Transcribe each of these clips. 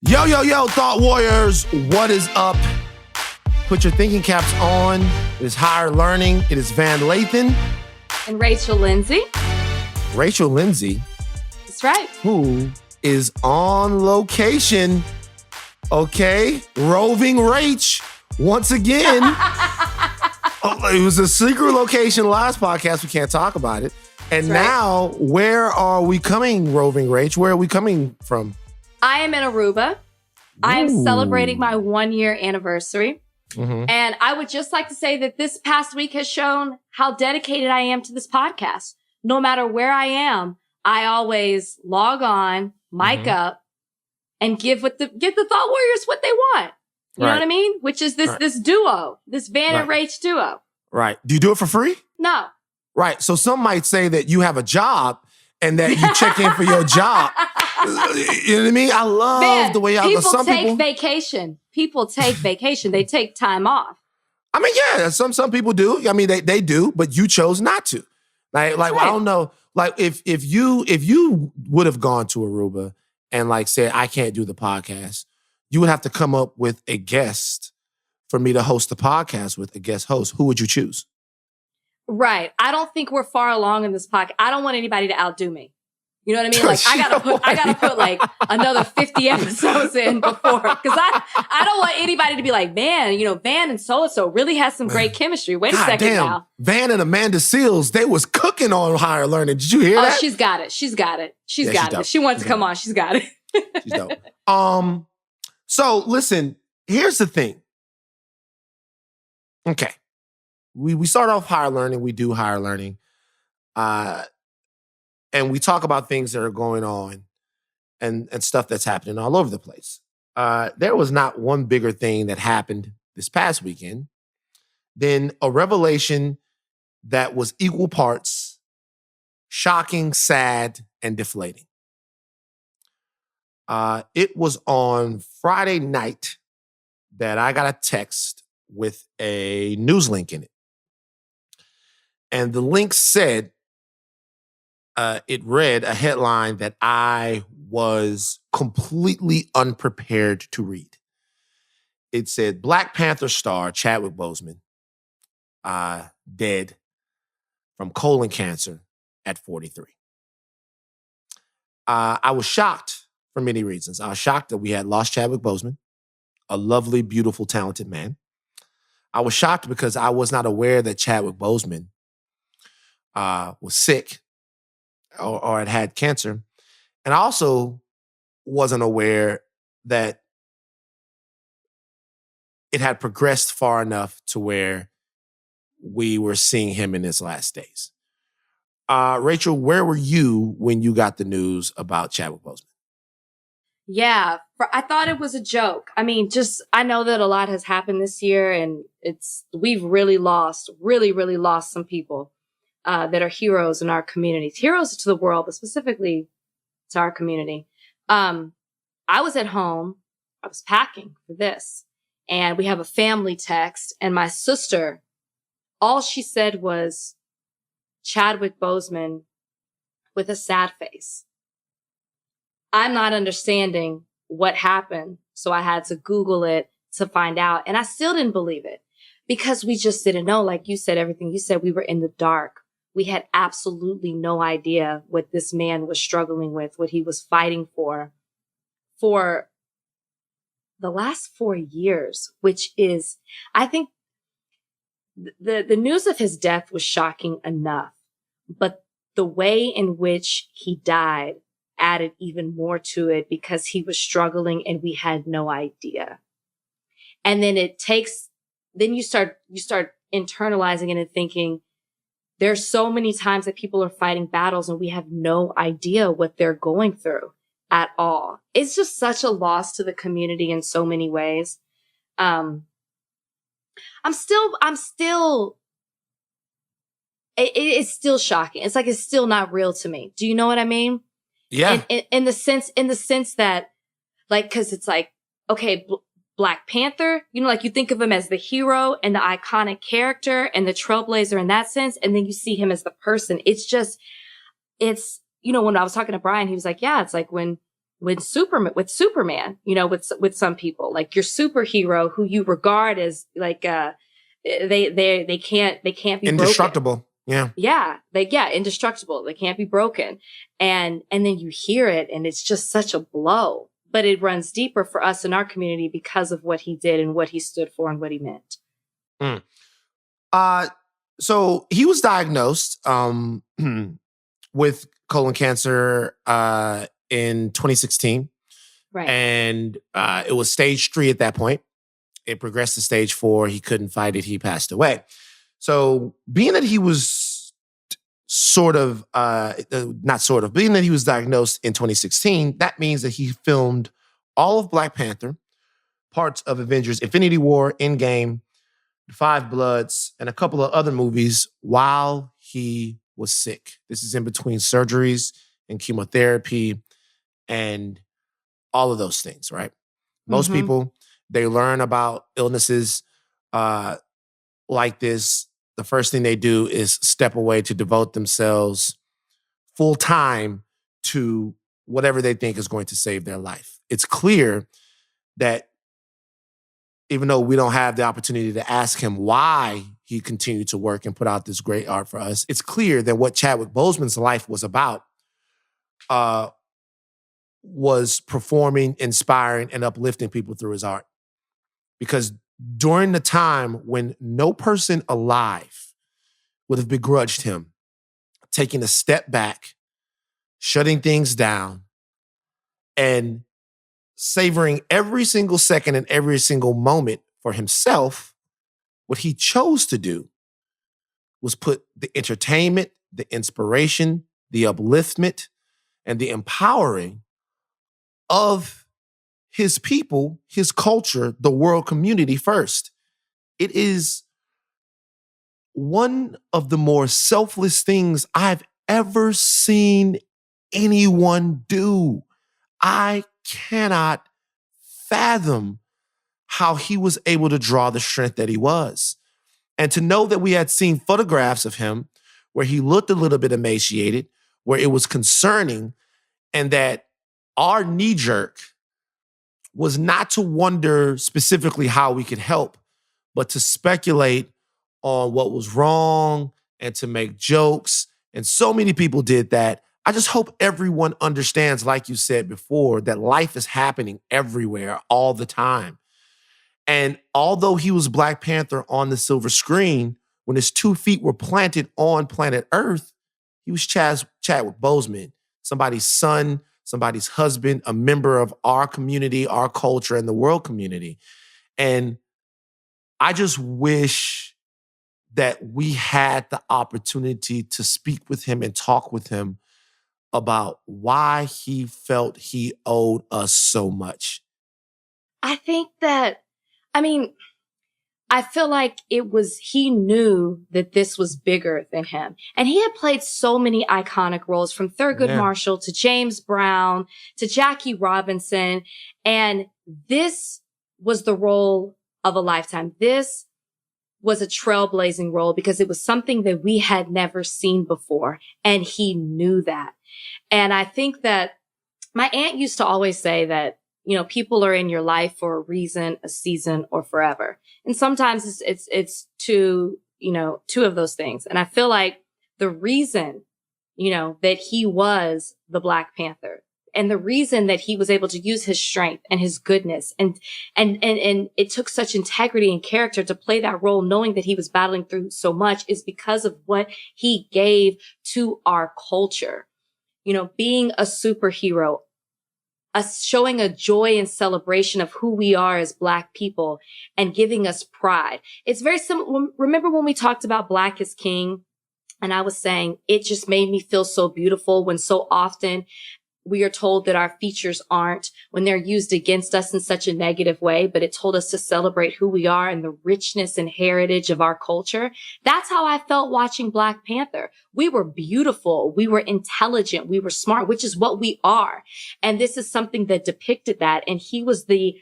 Yo, yo, yo, Thought Warriors, what is up? Put your thinking caps on. It is Higher Learning. It is Lathan and Rachel Lindsay. Rachel Lindsay. That's right. Who is on location. Okay. Roving Rach once again. It was a secret location last podcast. We can't talk about it. And That's now, right. Where are we coming, Roving Rach? Where are we coming from? I am in Aruba. I am celebrating my 1-year anniversary. Mm-hmm. And I would just like to say that this past week has shown how dedicated I am to this podcast. No matter where I am, I always log on, mic up, and give the Thought Warriors what they want. You know what I mean? Which is this duo, this Van and Rach duo. Right. Do you do it for free? No. Right. So some might say that you have a job and that you check in for your job. You know what I mean? I love the way y'all go. Some people take vacation. People take vacation. They take time off. I mean, yeah, some people do. I mean, they do, but you chose not to. Like right. I don't know. Like if you would have gone to Aruba and like said, I can't do the podcast, you would have to come up with a guest for me to host the podcast with, a guest host. Who would you choose? Right. I don't think we're far along in this podcast. I don't want anybody to outdo me. You know what I mean? Like I gotta put like another 50 episodes in before, because I don't want anybody to be like, man, Van and so-and-so really has some great chemistry. Wait a second now. Van and Amanda Seals, they was cooking on Higher Learning. Did you hear that? She's got it. She's got it. If she wants to come on, she's got it. She's dope. So listen, here's the thing. Okay. We start off Higher Learning. We do Higher Learning. And we talk about things that are going on and stuff that's happening all over the place. There was not one bigger thing that happened this past weekend than a revelation that was equal parts shocking, sad, and deflating. It was on Friday night that I got a text with a news link in it. And the link said, it read a headline that I was completely unprepared to read. It said, Black Panther star Chadwick Boseman dead from colon cancer at 43. I was shocked for many reasons. I was shocked that we had lost Chadwick Boseman, a lovely, beautiful, talented man. I was shocked because I was not aware that Chadwick Boseman was sick or had cancer. And I also wasn't aware that it had progressed far enough to where we were seeing him in his last days. Rachel, where were you when you got the news about Chadwick Boseman? Yeah, I thought it was a joke. I mean, I know that a lot has happened this year, and we've really lost some people that are heroes in our communities, heroes to the world, but specifically to our community. I was at home, I was packing for this, and we have a family text, and my sister, all she said was Chadwick Boseman with a sad face. I'm not understanding what happened, so I had to Google it to find out, and I still didn't believe it because we just didn't know. Like you said, everything you said, we were in the dark. We had absolutely no idea what this man was struggling with, what he was fighting for the last 4 years, which is, I think the news of his death was shocking enough, but the way in which he died added even more to it because he was struggling and we had no idea. And then then you start internalizing it and thinking, there's so many times that people are fighting battles and we have no idea what they're going through at all. It's just such a loss to the community in so many ways. I'm still, it's still shocking. It's like, it's still not real to me. Do you know what I mean? Yeah. In the sense that, like, cause it's like, okay, Black Panther, like you think of him as the hero and the iconic character and the trailblazer in that sense. And then you see him as the person. When I was talking to Brian, he was like, yeah, it's like when with Superman, with some people, like your superhero who you regard as like, they can't be Indestructible. broken. Yeah. Yeah. Indestructible. They can't be broken. And then you hear it and it's just such a blow, but it runs deeper for us in our community because of what he did and what he stood for and what he meant. Mm. So he was diagnosed with colon cancer in 2016. Right. And it was stage 3 at that point. It progressed to stage 4. He couldn't fight it. He passed away. So being that he was being that he was diagnosed in 2016, that means that he filmed all of Black Panther, parts of Avengers Infinity War, Endgame, Five Bloods, and a couple of other movies while he was sick. This is in between surgeries and chemotherapy and all of those things, right? Most people, they learn about illnesses like this. The first thing they do is step away to devote themselves full time to whatever they think is going to save their life. It's clear that even though we don't have the opportunity to ask him why he continued to work and put out this great art for us, it's clear that what Chadwick Boseman's life was about was performing, inspiring, and uplifting people through his art. Because during the time when no person alive would have begrudged him taking a step back, shutting things down, and savoring every single second and every single moment for himself, what he chose to do was put the entertainment, the inspiration, the upliftment, and the empowering of his people, his culture, the world community first. It is one of the more selfless things I've ever seen anyone do. I cannot fathom how he was able to draw the strength that he was. And to know that we had seen photographs of him where he looked a little bit emaciated, where it was concerning, and that our knee jerk was not to wonder specifically how we could help, but to speculate on what was wrong and to make jokes. And so many people did that. I just hope everyone understands, like you said before, that life is happening everywhere all the time. And although he was Black Panther on the silver screen, when his 2 feet were planted on planet Earth, he was Chadwick Boseman, somebody's son, somebody's husband, a member of our community, our culture, and the world community. And I just wish that we had the opportunity to speak with him and talk with him about why he felt he owed us so much. I think that, I feel like he knew that this was bigger than him. And he had played so many iconic roles, from Thurgood Marshall to James Brown to Jackie Robinson. And this was the role of a lifetime. This was a trailblazing role because it was something that we had never seen before. And he knew that. And I think that my aunt used to always say that, people are in your life for a reason, a season, or forever. And sometimes it's two of those things. And I feel like the reason, that he was the Black Panther, and the reason that he was able to use his strength and his goodness and it took such integrity and character to play that role, knowing that he was battling through so much, is because of what he gave to our culture. Being a superhero, us showing a joy and celebration of who we are as Black people and giving us pride. It's very similar. Remember when we talked about Black is King? And I was saying it just made me feel so beautiful when so often we are told that our features aren't, when they're used against us in such a negative way, but it told us to celebrate who we are and the richness and heritage of our culture. That's how I felt watching Black Panther. We were beautiful. We were intelligent. We were smart, which is what we are. And this is something that depicted that. And he was the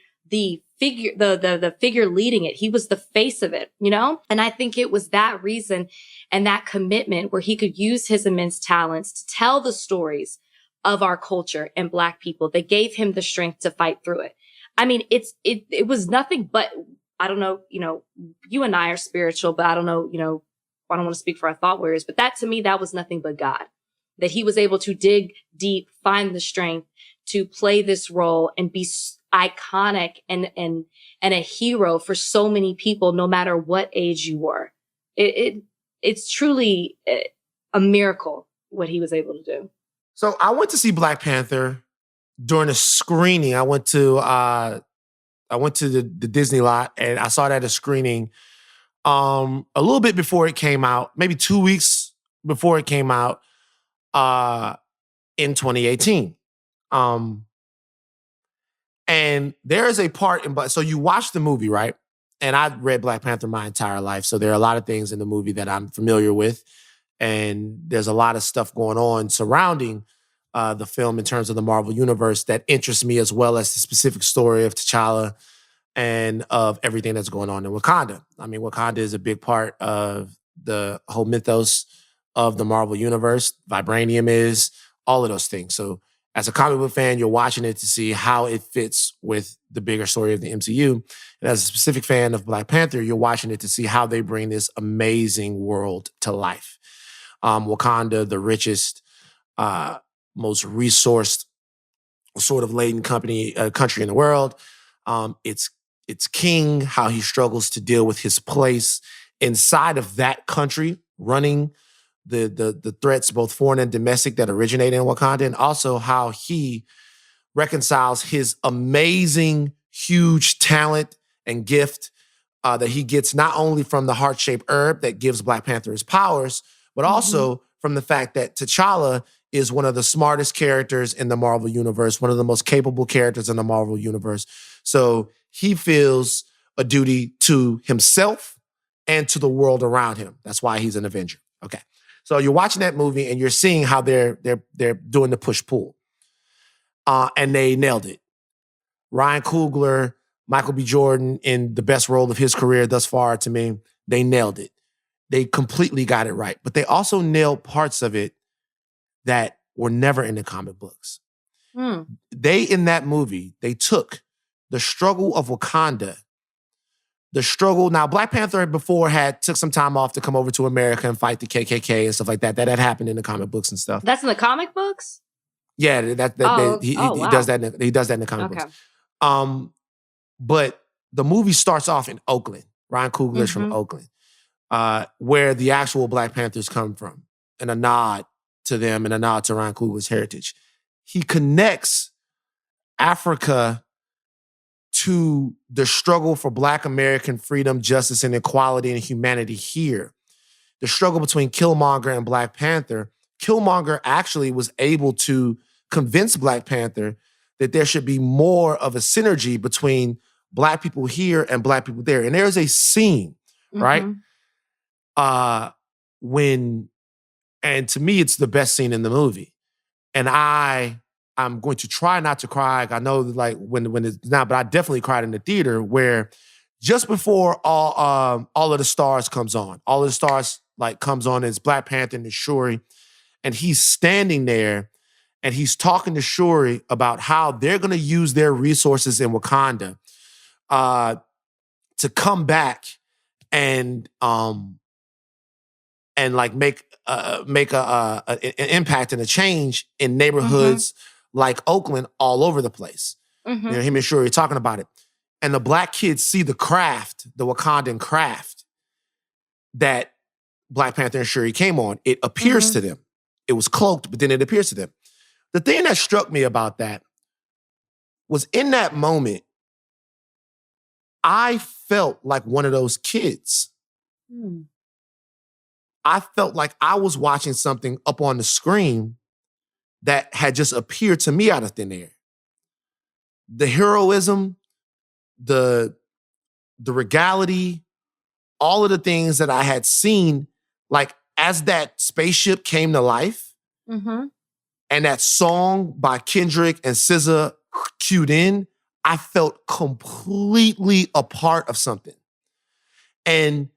figure, the figure leading it. He was the face of it, And I think it was that reason and that commitment where he could use his immense talents to tell the stories of our culture and Black people that gave him the strength to fight through it. I mean, it was nothing but, I don't know, you and I are spiritual, but I don't know, I don't want to speak for our thought warriors, but that to me, that was nothing but God, that he was able to dig deep, find the strength to play this role and be iconic and a hero for so many people, no matter what age you were. It's truly a miracle what he was able to do. So I went to see Black Panther during a screening. I went to the Disney lot and I saw that at a screening a little bit before it came out, maybe 2 weeks before it came out in 2018. And there is a part so you watch the movie, right? And I read Black Panther my entire life, so there are a lot of things in the movie that I'm familiar with, and there's a lot of stuff going on surrounding the film in terms of the Marvel Universe that interests me, as well as the specific story of T'Challa and of everything that's going on in Wakanda. I mean, Wakanda is a big part of the whole mythos of the Marvel Universe. Vibranium is, all of those things. So as a comic book fan, you're watching it to see how it fits with the bigger story of the MCU. And as a specific fan of Black Panther, you're watching it to see how they bring this amazing world to life. Wakanda, the richest, most resourced, sort of laden country in the world. It's king, how he struggles to deal with his place inside of that country, running the threats, both foreign and domestic, that originate in Wakanda, and also how he reconciles his amazing, huge talent and gift that he gets not only from the heart-shaped herb that gives Black Panther his powers, but also from the fact that T'Challa is one of the smartest characters in the Marvel Universe, one of the most capable characters in the Marvel Universe. So he feels a duty to himself and to the world around him. That's why he's an Avenger. Okay. So you're watching that movie and you're seeing how they're doing the push-pull. And they nailed it. Ryan Coogler, Michael B. Jordan, in the best role of his career thus far to me, they nailed it. They completely got it right. But they also nailed parts of it that were never in the comic books. They, in that movie, they took the struggle of Wakanda, the struggle. Now, Black Panther before took some time off to come over to America and fight the KKK and stuff like that. That had happened in the comic books and stuff. That's in the comic books? Yeah, he does that. He does that in the comic books. But the movie starts off in Oakland. Ryan Coogler's from Oakland, where the actual Black Panthers come from, and a nod to them and a nod to Ryan Coogler's heritage. He connects Africa to the struggle for Black American freedom, justice, and equality and humanity here. The struggle between Killmonger and Black Panther. Killmonger actually was able to convince Black Panther that there should be more of a synergy between Black people here and Black people there. And there's a scene, right? And to me, it's the best scene in the movie. And I'm going to try not to cry. I know like when it's not, but I definitely cried in the theater where just before all of the stars comes on, all of the stars like comes on, it's Black Panther and Shuri. And he's standing there and he's talking to Shuri about how they're going to use their resources in Wakanda to come back and like make an impact and a change in neighborhoods like Oakland all over the place. You know, him and Shuri talking about it. And the Black kids see the craft, the Wakandan craft that Black Panther and Shuri came on. It appears to them. It was cloaked, but then it appears to them. The thing that struck me about that was in that moment, I felt like one of those kids. I felt like I was watching something up on the screen that had just appeared to me out of thin air. The heroism, the regality, all of the things that I had seen, like as that spaceship came to life, and that song by Kendrick and SZA cued in, I felt completely a part of something. And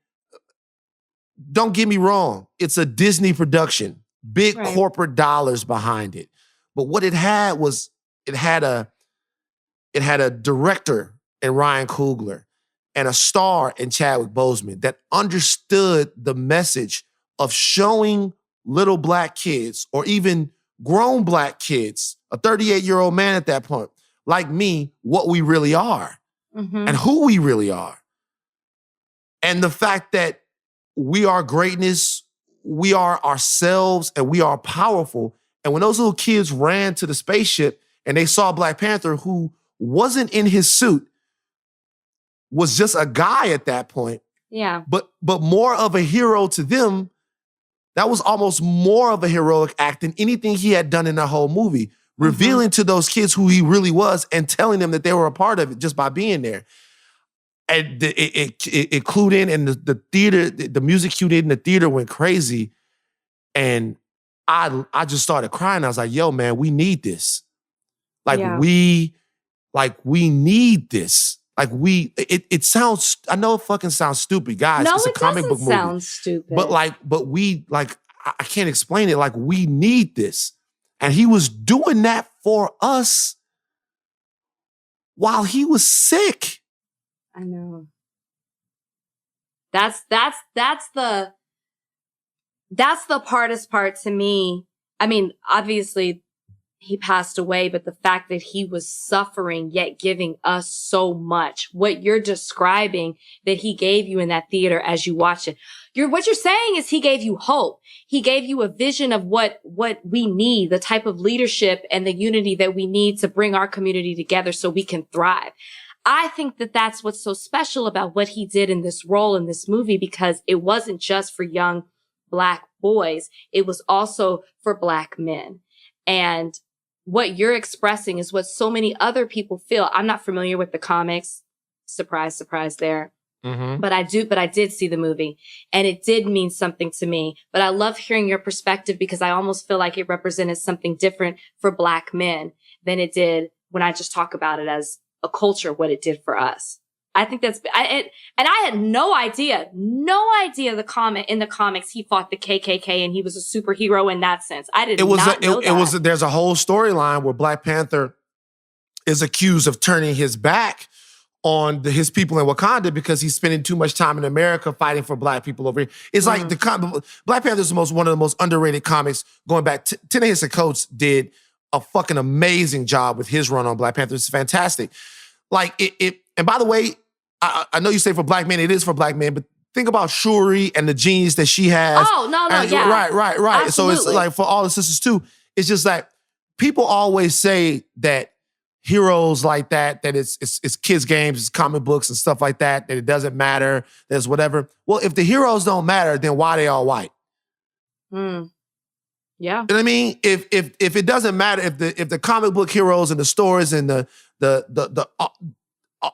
don't get me wrong, it's a Disney production, big corporate dollars behind it. But what it had was it had a director in Ryan Coogler and a star in Chadwick Boseman that understood the message of showing little black kids or even grown black kids, a 38-year-old man at that point, like me, what we really are and who we really are. And the fact that we are greatness, we are ourselves, and we are powerful. And when those little kids ran to the spaceship and they saw Black Panther, who wasn't in his suit, was just a guy at that point. Yeah. But more of a hero to them, that was almost more of a heroic act than anything he had done in the whole movie, revealing to those kids who he really was and telling them that they were a part of it just by being there. And it clued in, and the theater, the music cued in, the theater went crazy. And I just started crying. I was like, yo, man, we need this. We need this. It sounds, I know it fucking sounds stupid, guys. No, it's a comic book movie. Sounds stupid. But we I can't explain it. Like, we need this. And he was doing that for us while he was sick. I know. That's the hardest part to me. I mean, obviously he passed away, but the fact that he was suffering yet giving us so much, what you're describing that he gave you in that theater as you watch it, what you're saying is he gave you hope. He gave you a vision of what we need, the type of leadership and the unity that we need to bring our community together so we can thrive. I think that that's what's so special about what he did in this role in this movie, because it wasn't just for young Black boys. It was also for Black men. And what you're expressing is what so many other people feel. I'm not familiar with the comics. Surprise, surprise there. But I did see the movie, and it did mean something to me. But I love hearing your perspective, because I almost feel like it represented something different for Black men than it did when I just talk about it as a culture, what it did for us. I think and I had no idea in the comics he fought the KKK and he was a superhero in that sense. I did not know that. There's a whole storyline where Black Panther is accused of turning his back on his people in Wakanda because he's spending too much time in America fighting for Black people over here. It's like Black Panther is one of the most underrated comics going back. Ta-Nehisi Coates did a fucking amazing job with his run on Black Panther. It's fantastic. Like and by the way, I know you say for Black men, it is for Black men, but think about Shuri and the genius that she has. Oh, no, yeah. Right. Absolutely. So it's like for all the sisters too, it's just like people always say that heroes like that it's kids' games, it's comic books and stuff like that it doesn't matter, there's whatever. Well, if the heroes don't matter, then why they all white? Yeah. You know what I mean? If it doesn't matter, if the comic book heroes and the stories and the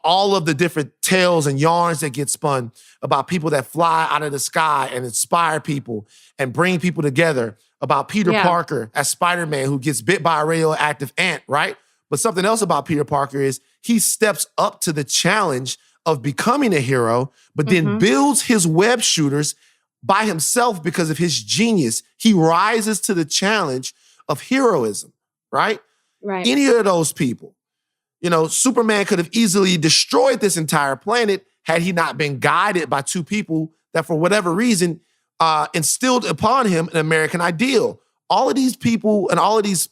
all of the different tales and yarns that get spun about people that fly out of the sky and inspire people and bring people together, about Peter Parker as Spider-Man who gets bit by a radioactive ant, right? But something else about Peter Parker is he steps up to the challenge of becoming a hero, but then builds his web shooters by himself because of his genius. He rises to the challenge of heroism, right? Right. Any of those people. You know, Superman could have easily destroyed this entire planet had he not been guided by two people that, for whatever reason, instilled upon him an American ideal. All of these people and all of these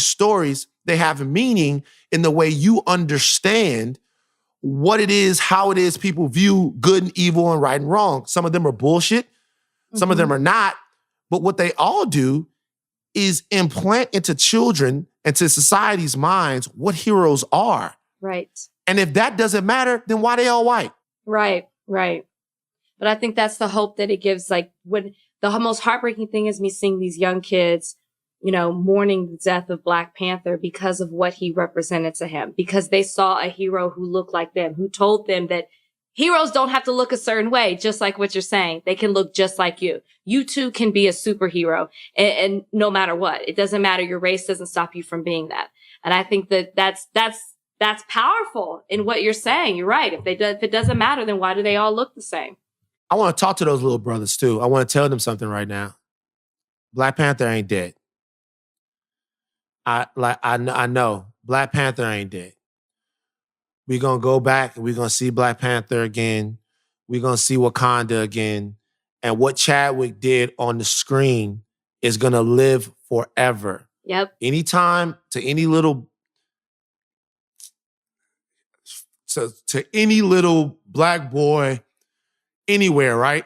stories, they have meaning in the way you understand what it is, how it is people view good and evil and right and wrong. Some of them are bullshit. Some of them are not. But what they all do is implant into children and to society's minds what heroes are. Right. And if that doesn't matter, then why they all white? Right. But I think that's the hope that it gives. Like, when the most heartbreaking thing is me seeing these young kids, you know, mourning the death of Black Panther because of what he represented to him, because they saw a hero who looked like them, who told them that heroes don't have to look a certain way, just like what you're saying. They can look just like you. You too can be a superhero, and no matter what, it doesn't matter. Your race doesn't stop you from being that. And I think that that's powerful in what you're saying. You're right. If it doesn't matter, then why do they all look the same? I want to talk to those little brothers too. I want to tell them something right now. Black Panther ain't dead. I know Black Panther ain't dead. We're gonna go back and we're gonna see Black Panther again. We're gonna see Wakanda again. And what Chadwick did on the screen is gonna live forever. Yep. Anytime to any little to any little Black boy anywhere, right?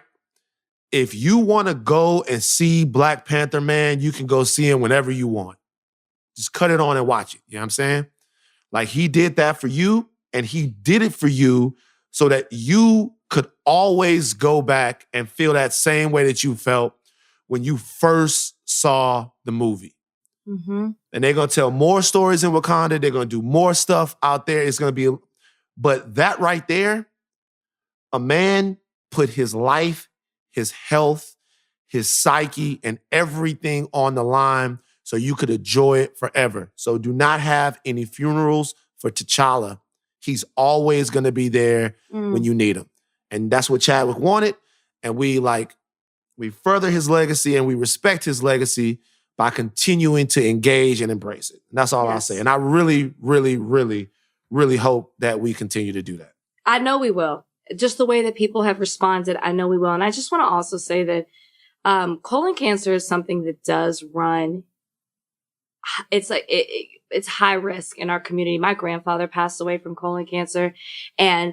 If you want to go and see Black Panther, man, you can go see him whenever you want. Just cut it on and watch it. You know what I'm saying? Like he did that for you, and he did it for you so that you could always go back and feel that same way that you felt when you first saw the movie. Mm-hmm. And they're going to tell more stories in Wakanda. They're going to do more stuff out there. It's going to be, but that right there, a man put his life, his health, his psyche, and everything on the line so you could enjoy it forever. So do not have any funerals for T'Challa. He's always going to be there when you need him. And that's what Chadwick wanted. And we further his legacy and we respect his legacy by continuing to engage and embrace it. And that's all I'll say. And I really, really, really, really hope that we continue to do that. I know we will. Just the way that people have responded, I know we will. And I just want to also say that colon cancer is something that does run. It's like it's high risk in our community. My grandfather passed away from colon cancer, and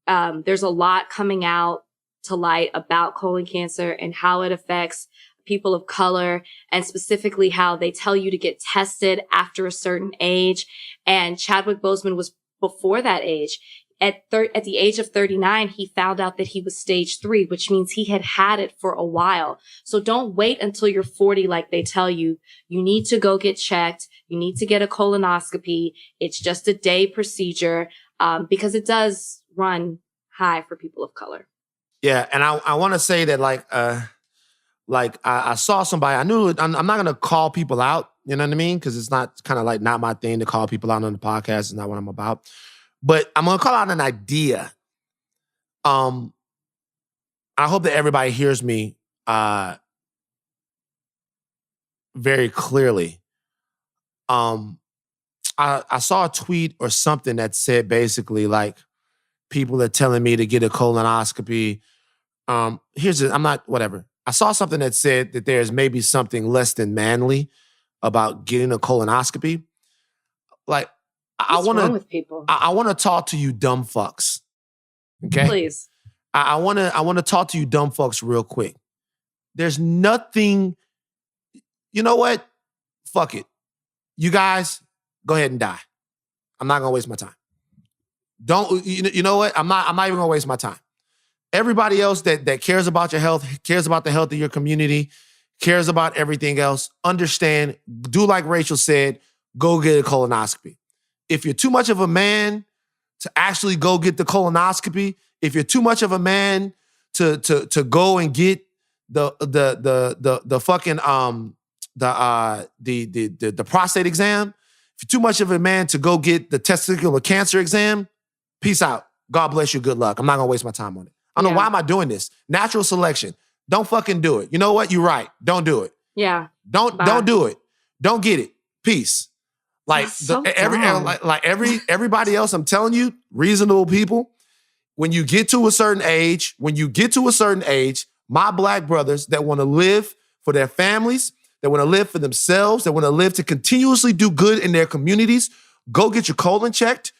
there's a lot coming out to light about colon cancer and how it affects people of color, and specifically how they tell you to get tested after a certain age. And Chadwick Boseman was before that age. At the age of 39, he found out that he was stage 3, which means he had it for a while. So don't wait until you're 40 like they tell you. You need to go get checked. You need to get a colonoscopy. It's just a day procedure because it does run high for people of color. Yeah, and I want to say that I saw somebody. I knew I'm not gonna call people out. You know what I mean? Because it's not kind of like not my thing to call people out on the podcast. It's not what I'm about. But I'm gonna call out an idea. I hope that everybody hears me very clearly. I saw a tweet or something that said basically like people are telling me to get a colonoscopy. I'm not whatever. I saw something that said that there's maybe something less than manly about getting a colonoscopy. Like, What's wrong with people? I want to talk to you dumb fucks. Okay? Please. I want to talk to you dumb fucks real quick. There's nothing, you know what? Fuck it. You guys, go ahead and die. I'm not going to waste my time. You know what? I'm not even going to waste my time. Everybody else that cares about your health, cares about the health of your community, cares about everything else, understand, do like Rachel said, go get a colonoscopy. If you're too much of a man to actually go get the colonoscopy, if you're too much of a man to go and get the fucking the prostate exam, if you're too much of a man to go get the testicular cancer exam, peace out. God bless you. Good luck. I'm not gonna waste my time on it. I don't know why am I doing this. Natural selection. Don't fucking do it. You know what? You're right. Don't do it. Yeah. Don't do it. Don't get it. Peace. Like everybody else, I'm telling you, reasonable people, when you get to a certain age, my Black brothers that want to live for their families, that want to live for themselves, that want to live to continuously do good in their communities, go get your colon checked,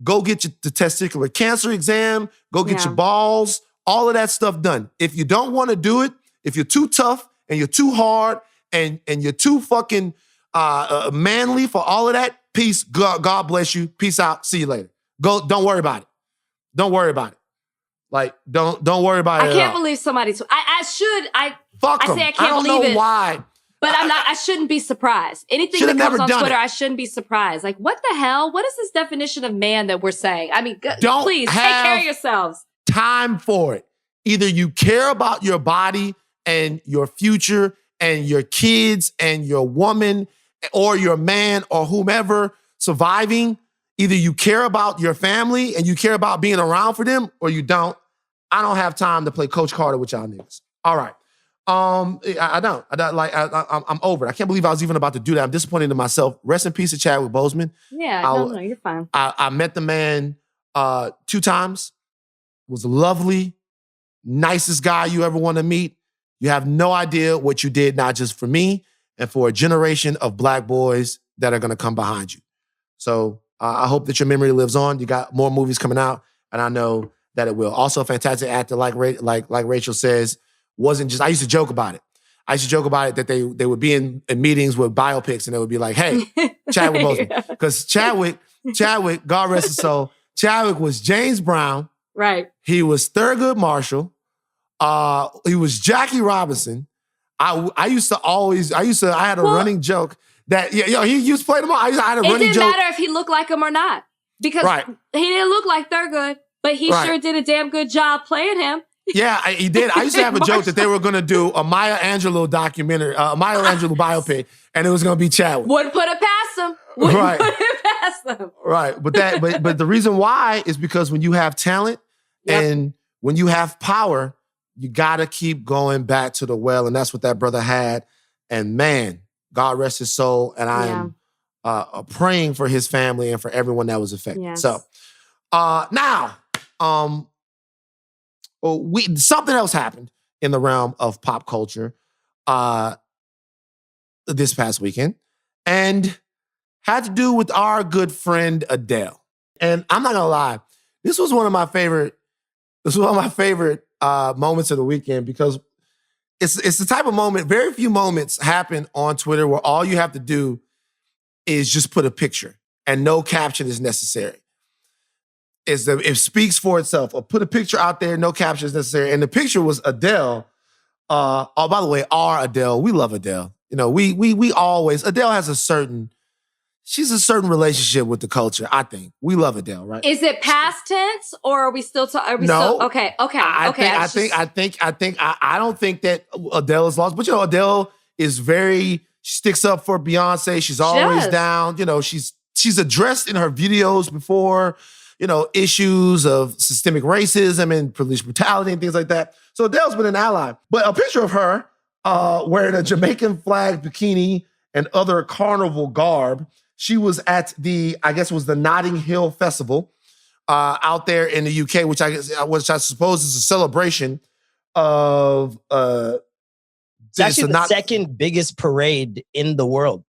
go get the testicular cancer exam, go get your balls, all of that stuff done. If you don't want to do it, if you're too tough and you're too hard and you're too fucking manly for all of that, peace. God bless you. Peace out. See you later. Go. Don't worry about it. Don't worry about it. Like, don't worry about it. I can't believe somebody. Fuck them. I say I can't believe it. I don't know why. But I shouldn't be surprised. Anything that comes on Twitter, I shouldn't be surprised. Like, what the hell? What is this definition of man that we're saying? I mean, please take care of yourselves. Time for it. Either you care about your body and your future and your kids and your woman or your man or whomever surviving. Either you care about your family and you care about being around for them or you don't. I don't have time to play Coach Carter with y'all niggas. All right. I don't. I'm over it. I can't believe I was even about to do that. I'm disappointed in myself. Rest in peace to Chadwick Boseman. Yeah, no, you're fine. I met the man 2 times. Was lovely, nicest guy you ever want to meet. You have no idea what you did, not just for me, and for a generation of Black boys that are going to come behind you. So I hope that your memory lives on. You got more movies coming out, and I know that it will. Also, a fantastic actor, like Rachel says, wasn't just. I used to joke about it. That they would be in meetings with biopics, and they would be like, "Hey, Chadwick Boseman," because Chadwick, God rest his soul, Chadwick was James Brown. Right. He was Thurgood Marshall. He was Jackie Robinson. I had a running joke that he used to play them all. I had a running joke. It didn't matter if he looked like him or not because he didn't look like Thurgood, but he sure did a damn good job playing him. Yeah, he did. I used to have a joke that they were going to do a Maya Angelou documentary, a Maya Angelou biopic, and it was going to be Chadwick. Wouldn't put it past him. Wouldn't put it past them. Right, but the reason why is because when you have talent and when you have power, you got to keep going back to the well, and that's what that brother had. And man, God rest his soul, and I am praying for his family and for everyone that was affected. Yes. So now, something else happened in the realm of pop culture this past weekend, and had to do with our good friend Adele. And I'm not gonna lie, this was one of my favorite moments of the weekend because it's the type of moment. Very few moments happen on Twitter where all you have to do is just put a picture and no caption is necessary. It speaks for itself. Or put a picture out there, no caption is necessary. And the picture was Adele. By the way, our Adele. We love Adele. You know, we always, Adele has a certain relationship with the culture, I think. We love Adele, right? Is it past tense or are we still okay. I don't think that Adele is lost, but you know, Adele is she sticks up for Beyonce. She's always down. You know, she's addressed in her videos before, you know, issues of systemic racism and police brutality and things like that. So Adele's been an ally. But a picture of her wearing a Jamaican flag bikini and other carnival garb. She was at the Notting Hill Festival out there in the UK, which I suppose is a celebration of. It's actually the second biggest parade in the world.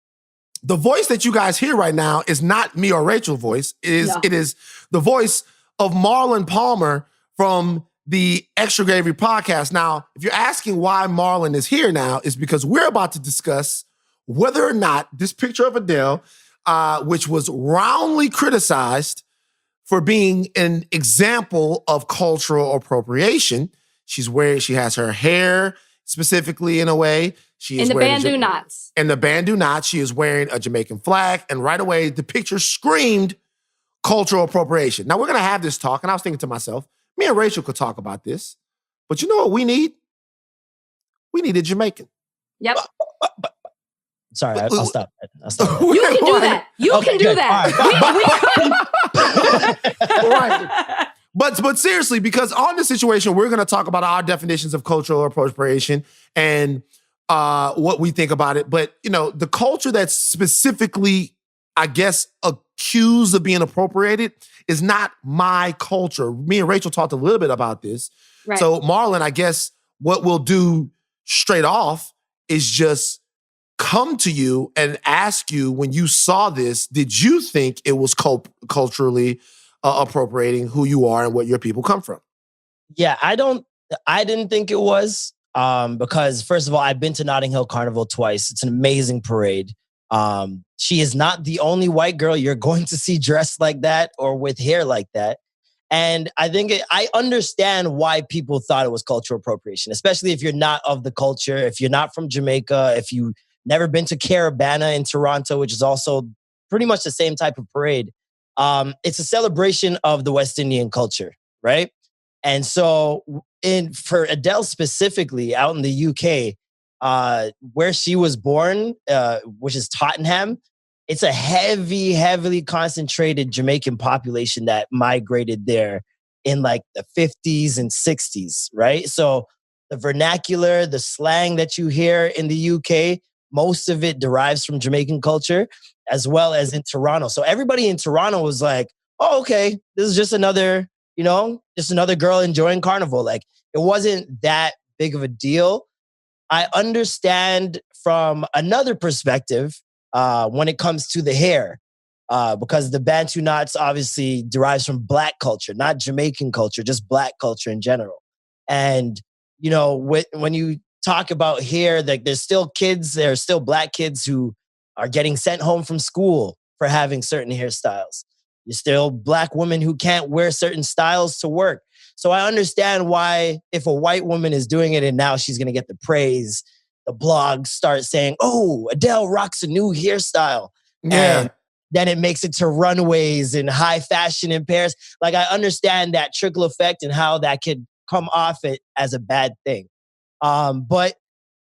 The voice that you guys hear right now is not me or Rachel's voice. It is the voice of Marlon Palmer from the Extra Gravy podcast. Now, if you're asking why Marlon is here now, is because we're about to discuss whether or not this picture of Adele, which was roundly criticized for being an example of cultural appropriation. She has her hair specifically in a way. She is wearing bandeau knots. And the bandeau knots. She is wearing a Jamaican flag. And right away, the picture screamed cultural appropriation. Now, we're going to have this talk. And I was thinking to myself, me and Rachel could talk about this. But you know what we need? We need a Jamaican. Yep. Sorry, I'll stop. You can do that. You can do that. Right. But seriously, because on this situation, we're going to talk about our definitions of cultural appropriation and what we think about it. But, you know, the culture that's specifically, I guess, accused of being appropriated is not my culture. Me and Rachel talked a little bit about this. Right. So, Marlon, I guess what we'll do straight off is just come to you and ask you, when you saw this, did you think it was culturally appropriating who you are and what your people come from? Yeah, I didn't think it was because, first of all, I've been to Notting Hill Carnival twice. It's an amazing parade. She is not the only white girl you're going to see dressed like that or with hair like that. And I think I understand why people thought it was cultural appropriation, especially if you're not of the culture, if you're not from Jamaica, if you never been to Caravana in Toronto, which is also pretty much the same type of parade. It's a celebration of the West Indian culture, right? And so for Adele specifically, out in the UK, where she was born, which is Tottenham, it's a heavily concentrated Jamaican population that migrated there in like the 50s and 60s, right? So the vernacular, the slang that you hear in the UK, most of it derives from Jamaican culture, as well as in Toronto. So everybody in Toronto was like, oh, okay, this is just another, just another girl enjoying carnival. Like, it wasn't that big of a deal. I understand from another perspective when it comes to the hair, because the Bantu knots obviously derives from Black culture, not Jamaican culture, just Black culture in general. And, when you talk about hair, like there's still Black kids who are getting sent home from school for having certain hairstyles. There's still Black women who can't wear certain styles to work. So I understand why if a white woman is doing it and now she's going to get the praise, the blogs start saying, oh, Adele rocks a new hairstyle. Yeah. And then it makes it to runways and high fashion in Paris. Like, I understand that trickle effect and how that could come off it as a bad thing. But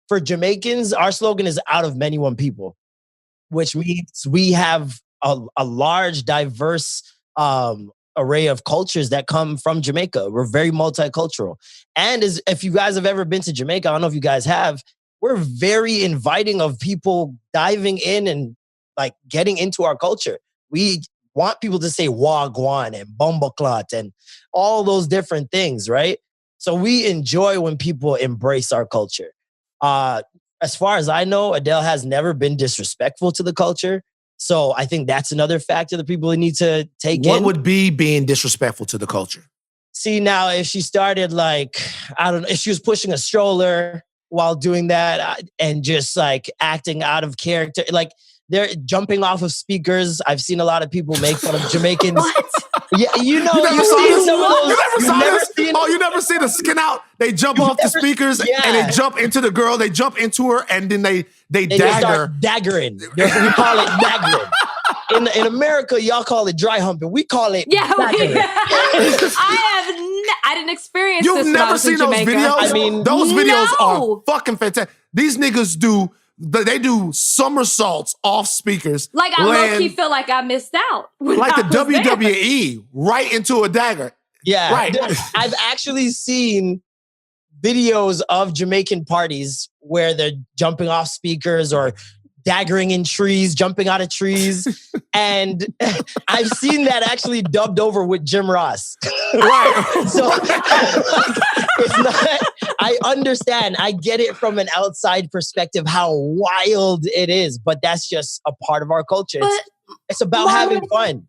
for Jamaicans, our slogan is out of many one people, which means we have a large, diverse array of cultures that come from Jamaica. We're very multicultural. And if you guys have ever been to Jamaica, I don't know if you guys have, we're very inviting of people diving in and like getting into our culture. We want people to say wagwan and bomboclat and all those different things, right? So we enjoy when people embrace our culture. As far as I know, Adele has never been disrespectful to the culture. So I think that's another factor that people need to take in. What would be being disrespectful to the culture? See, now, if she started I don't know, if she was pushing a stroller while doing that and just like acting out of character, like they're jumping off of speakers. I've seen a lot of people make fun of Jamaicans. What? Yeah, You never see the skin out. They jump off the speakers and they jump into the girl. They jump into her and then they dagger. Daggering. We call it daggering. In America, y'all call it dry humping. We call it daggering. I didn't experience You've this. You've never seen those videos? I mean, those videos are fucking fantastic. These niggas do somersaults off speakers. Like, I low-key feel like I missed out. Like the WWE, right into a dagger. Yeah. Right. I've actually seen videos of Jamaican parties where they're jumping off speakers or daggering in trees, jumping out of trees. And I've seen that actually dubbed over with Jim Ross. Right. So it's not, I understand. I get it from an outside perspective how wild it is, but that's just a part of our culture. It's about having fun.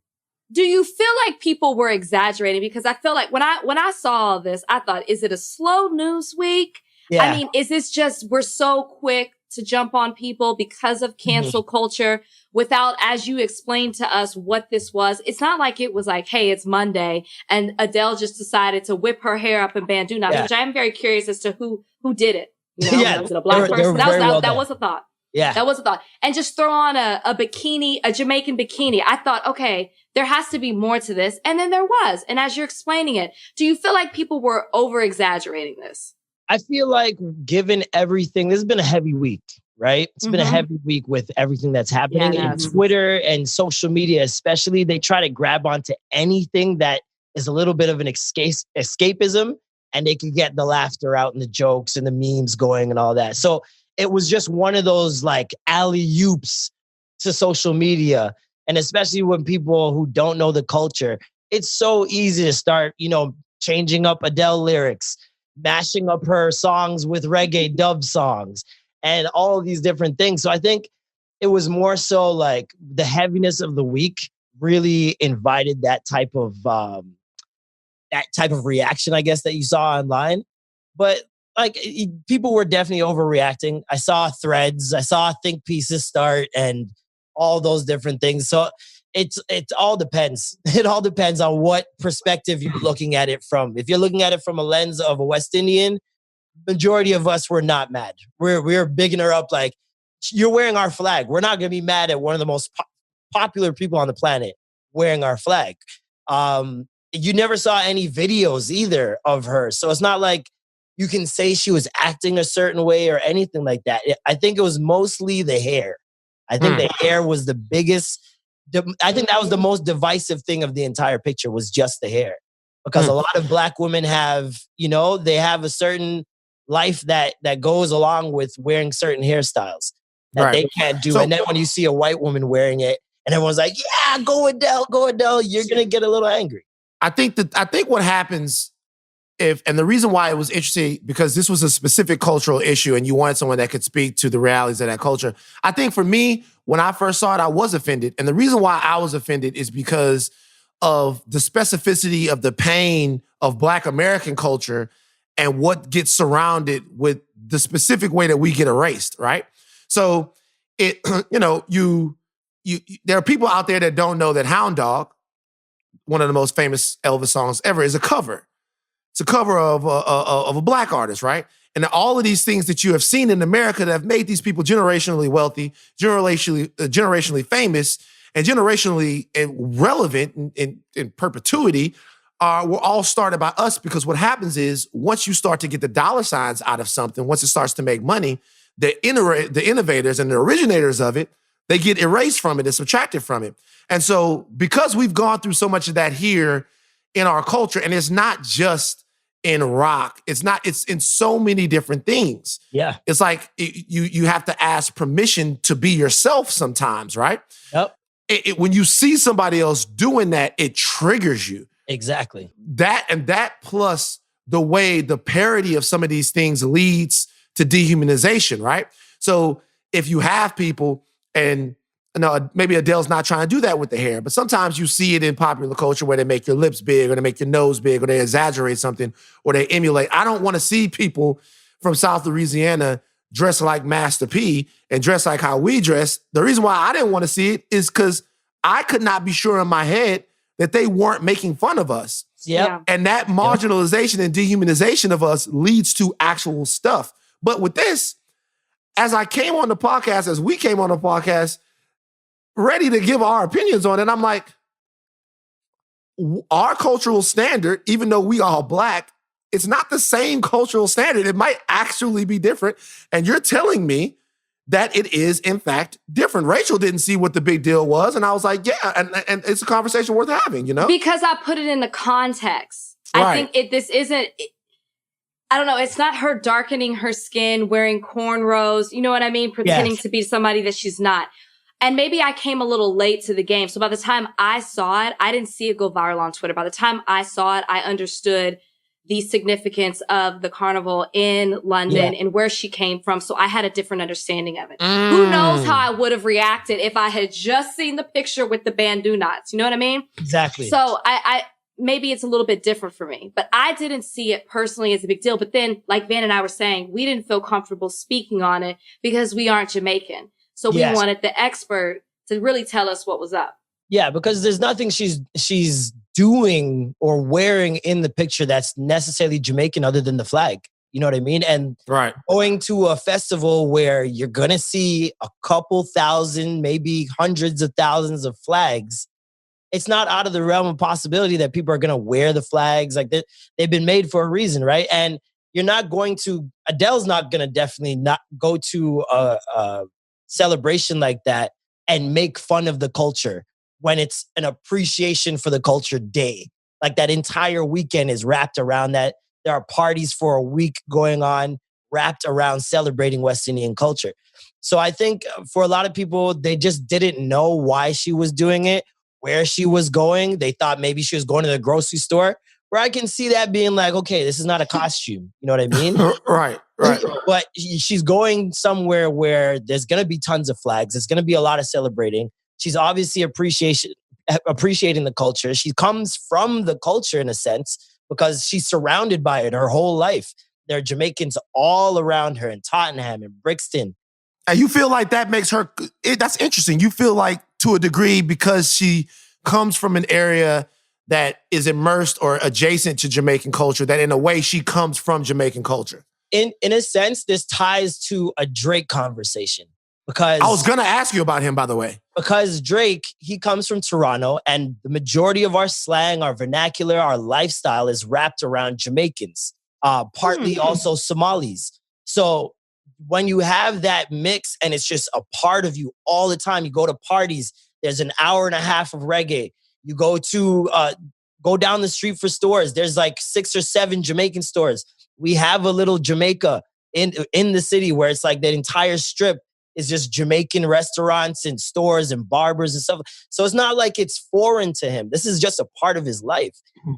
Do you feel like people were exaggerating? Because I feel like when I saw this, I thought, is it a slow news week? Yeah. I mean, is this just we're so quick to jump on people because of cancel culture without, as you explained to us, what this was? It's not like it was like, hey, it's Monday and Adele just decided to whip her hair up in bantu knots, which I am very curious as to who did it. Was it a Black person? That was a thought. Yeah. That was a thought. And just throw on a bikini, a Jamaican bikini. I thought, okay, there has to be more to this. And then there was. And as you're explaining it, do you feel like people were over exaggerating this? I feel like given everything, this has been a heavy week, right? It's been a heavy week with everything that's happening in Twitter and social media, especially. They try to grab onto anything that is a little bit of an escapism, and they can get the laughter out and the jokes and the memes going and all that. So it was just one of those like alley-oops to social media. And especially when people who don't know the culture, it's so easy to start, changing up Adele lyrics, mashing up her songs with reggae dub songs and all of these different things. So I think it was more so like the heaviness of the week really invited that type of reaction, I guess, that you saw online. But like people were definitely overreacting. I saw threads, I saw think pieces start and all those different things. So it all depends. It all depends on what perspective you're looking at it from. If you're looking at it from a lens of a West Indian, majority of us were not mad. We're bigging her up like, you're wearing our flag. We're not going to be mad at one of the most popular people on the planet wearing our flag. You never saw any videos either of her. So it's not like you can say she was acting a certain way or anything like that. I think it was mostly the hair. I think the hair was the biggest. I think that was the most divisive thing of the entire picture was just the hair. Because a lot of Black women have, they have a certain life that goes along with wearing certain hairstyles that they can't do. And then when you see a white woman wearing it and everyone's like, yeah, go Adele, you're going to get a little angry. I think what happens and the reason why it was interesting, because this was a specific cultural issue and you wanted someone that could speak to the realities of that culture. I think for me, when I first saw it, I was offended. And the reason why I was offended is because of the specificity of the pain of Black American culture and what gets surrounded with the specific way that we get erased, right? So there are people out there that don't know that Hound Dog, one of the most famous Elvis songs ever, is a cover. It's a cover of a Black artist, right? And all of these things that you have seen in America that have made these people generationally wealthy, generationally famous, and generationally relevant in perpetuity were all started by us, because what happens is once you start to get the dollar signs out of something, once it starts to make money, the innovators and the originators of it, they get erased from it and subtracted from it. And so because we've gone through so much of that here in our culture, and it's not just in rock, it's in so many different things. Yeah. It's like you have to ask permission to be yourself sometimes, right? Yep. When you see somebody else doing that, it triggers you. Exactly. That plus the way the parody of some of these things leads to dehumanization, right? So if you have people, and maybe Adele's not trying to do that with the hair, but sometimes you see it in popular culture where they make your lips big or they make your nose big or they exaggerate something or they emulate. I don't want to see people from South Louisiana dress like Master P and dress like how we dress. The reason why I didn't want to see it is because I could not be sure in my head that they weren't making fun of us. Yeah. And that marginalization and dehumanization of us leads to actual stuff. But with this, as we came on the podcast, ready to give our opinions on it, I'm like, our cultural standard, even though we are Black, it's not the same cultural standard. It might actually be different. And you're telling me that it is, in fact, different. Rachel didn't see what the big deal was. And I was like, yeah, and it's a conversation worth having, Because I put it in the context. Right. I think this isn't, I don't know, it's not her darkening her skin, wearing cornrows, you know what I mean? Pretending to be somebody that she's not. And maybe I came a little late to the game. So by the time I saw it, I didn't see it go viral on Twitter. By the time I saw it, I understood the significance of the carnival in London and where she came from. So I had a different understanding of it. Who knows how I would have reacted if I had just seen the picture with the bandeau knots. You know what I mean? Exactly. So I maybe it's a little bit different for me, but I didn't see it personally as a big deal. But then, like Van and I were saying, we didn't feel comfortable speaking on it because we aren't Jamaican. So we wanted the expert to really tell us what was up. Yeah, because there's nothing she's doing or wearing in the picture that's necessarily Jamaican other than the flag. You know what I mean? And going to a festival where you're going to see a couple thousand, maybe hundreds of thousands of flags, it's not out of the realm of possibility that people are going to wear the flags. Like they've been made for a reason, right? And you're not going to, Adele's not going to definitely not go to a celebration like that and make fun of the culture when it's an appreciation for the culture day. Like that entire weekend is wrapped around that. There are parties for a week going on wrapped around celebrating West Indian culture. So I think for a lot of people, they just didn't know why she was doing it, where she was going. They thought maybe she was going to the grocery store, where I can see that being like, okay, this is not a costume. You know what I mean? Right. But she's going somewhere where there's going to be tons of flags. There's going to be a lot of celebrating. She's obviously appreciating the culture. She comes from the culture in a sense because she's surrounded by it her whole life. There are Jamaicans all around her in Tottenham and Brixton. And you feel like that makes her, that's interesting. You feel like to a degree because she comes from an area that is immersed or adjacent to Jamaican culture, that in a way she comes from Jamaican culture. In a sense, this ties to a Drake conversation. Because I was going to ask you about him, by the way. Because Drake, he comes from Toronto, and the majority of our slang, our vernacular, our lifestyle is wrapped around Jamaicans, partly also Somalis. So when you have that mix and it's just a part of you all the time, you go to parties, there's an hour and a half of reggae. You go to go down the street for stores. There's like 6 or 7 Jamaican stores. We have a little Jamaica in the city where it's like that entire strip is just Jamaican restaurants and stores and barbers and stuff. So it's not like it's foreign to him. This is just a part of his life.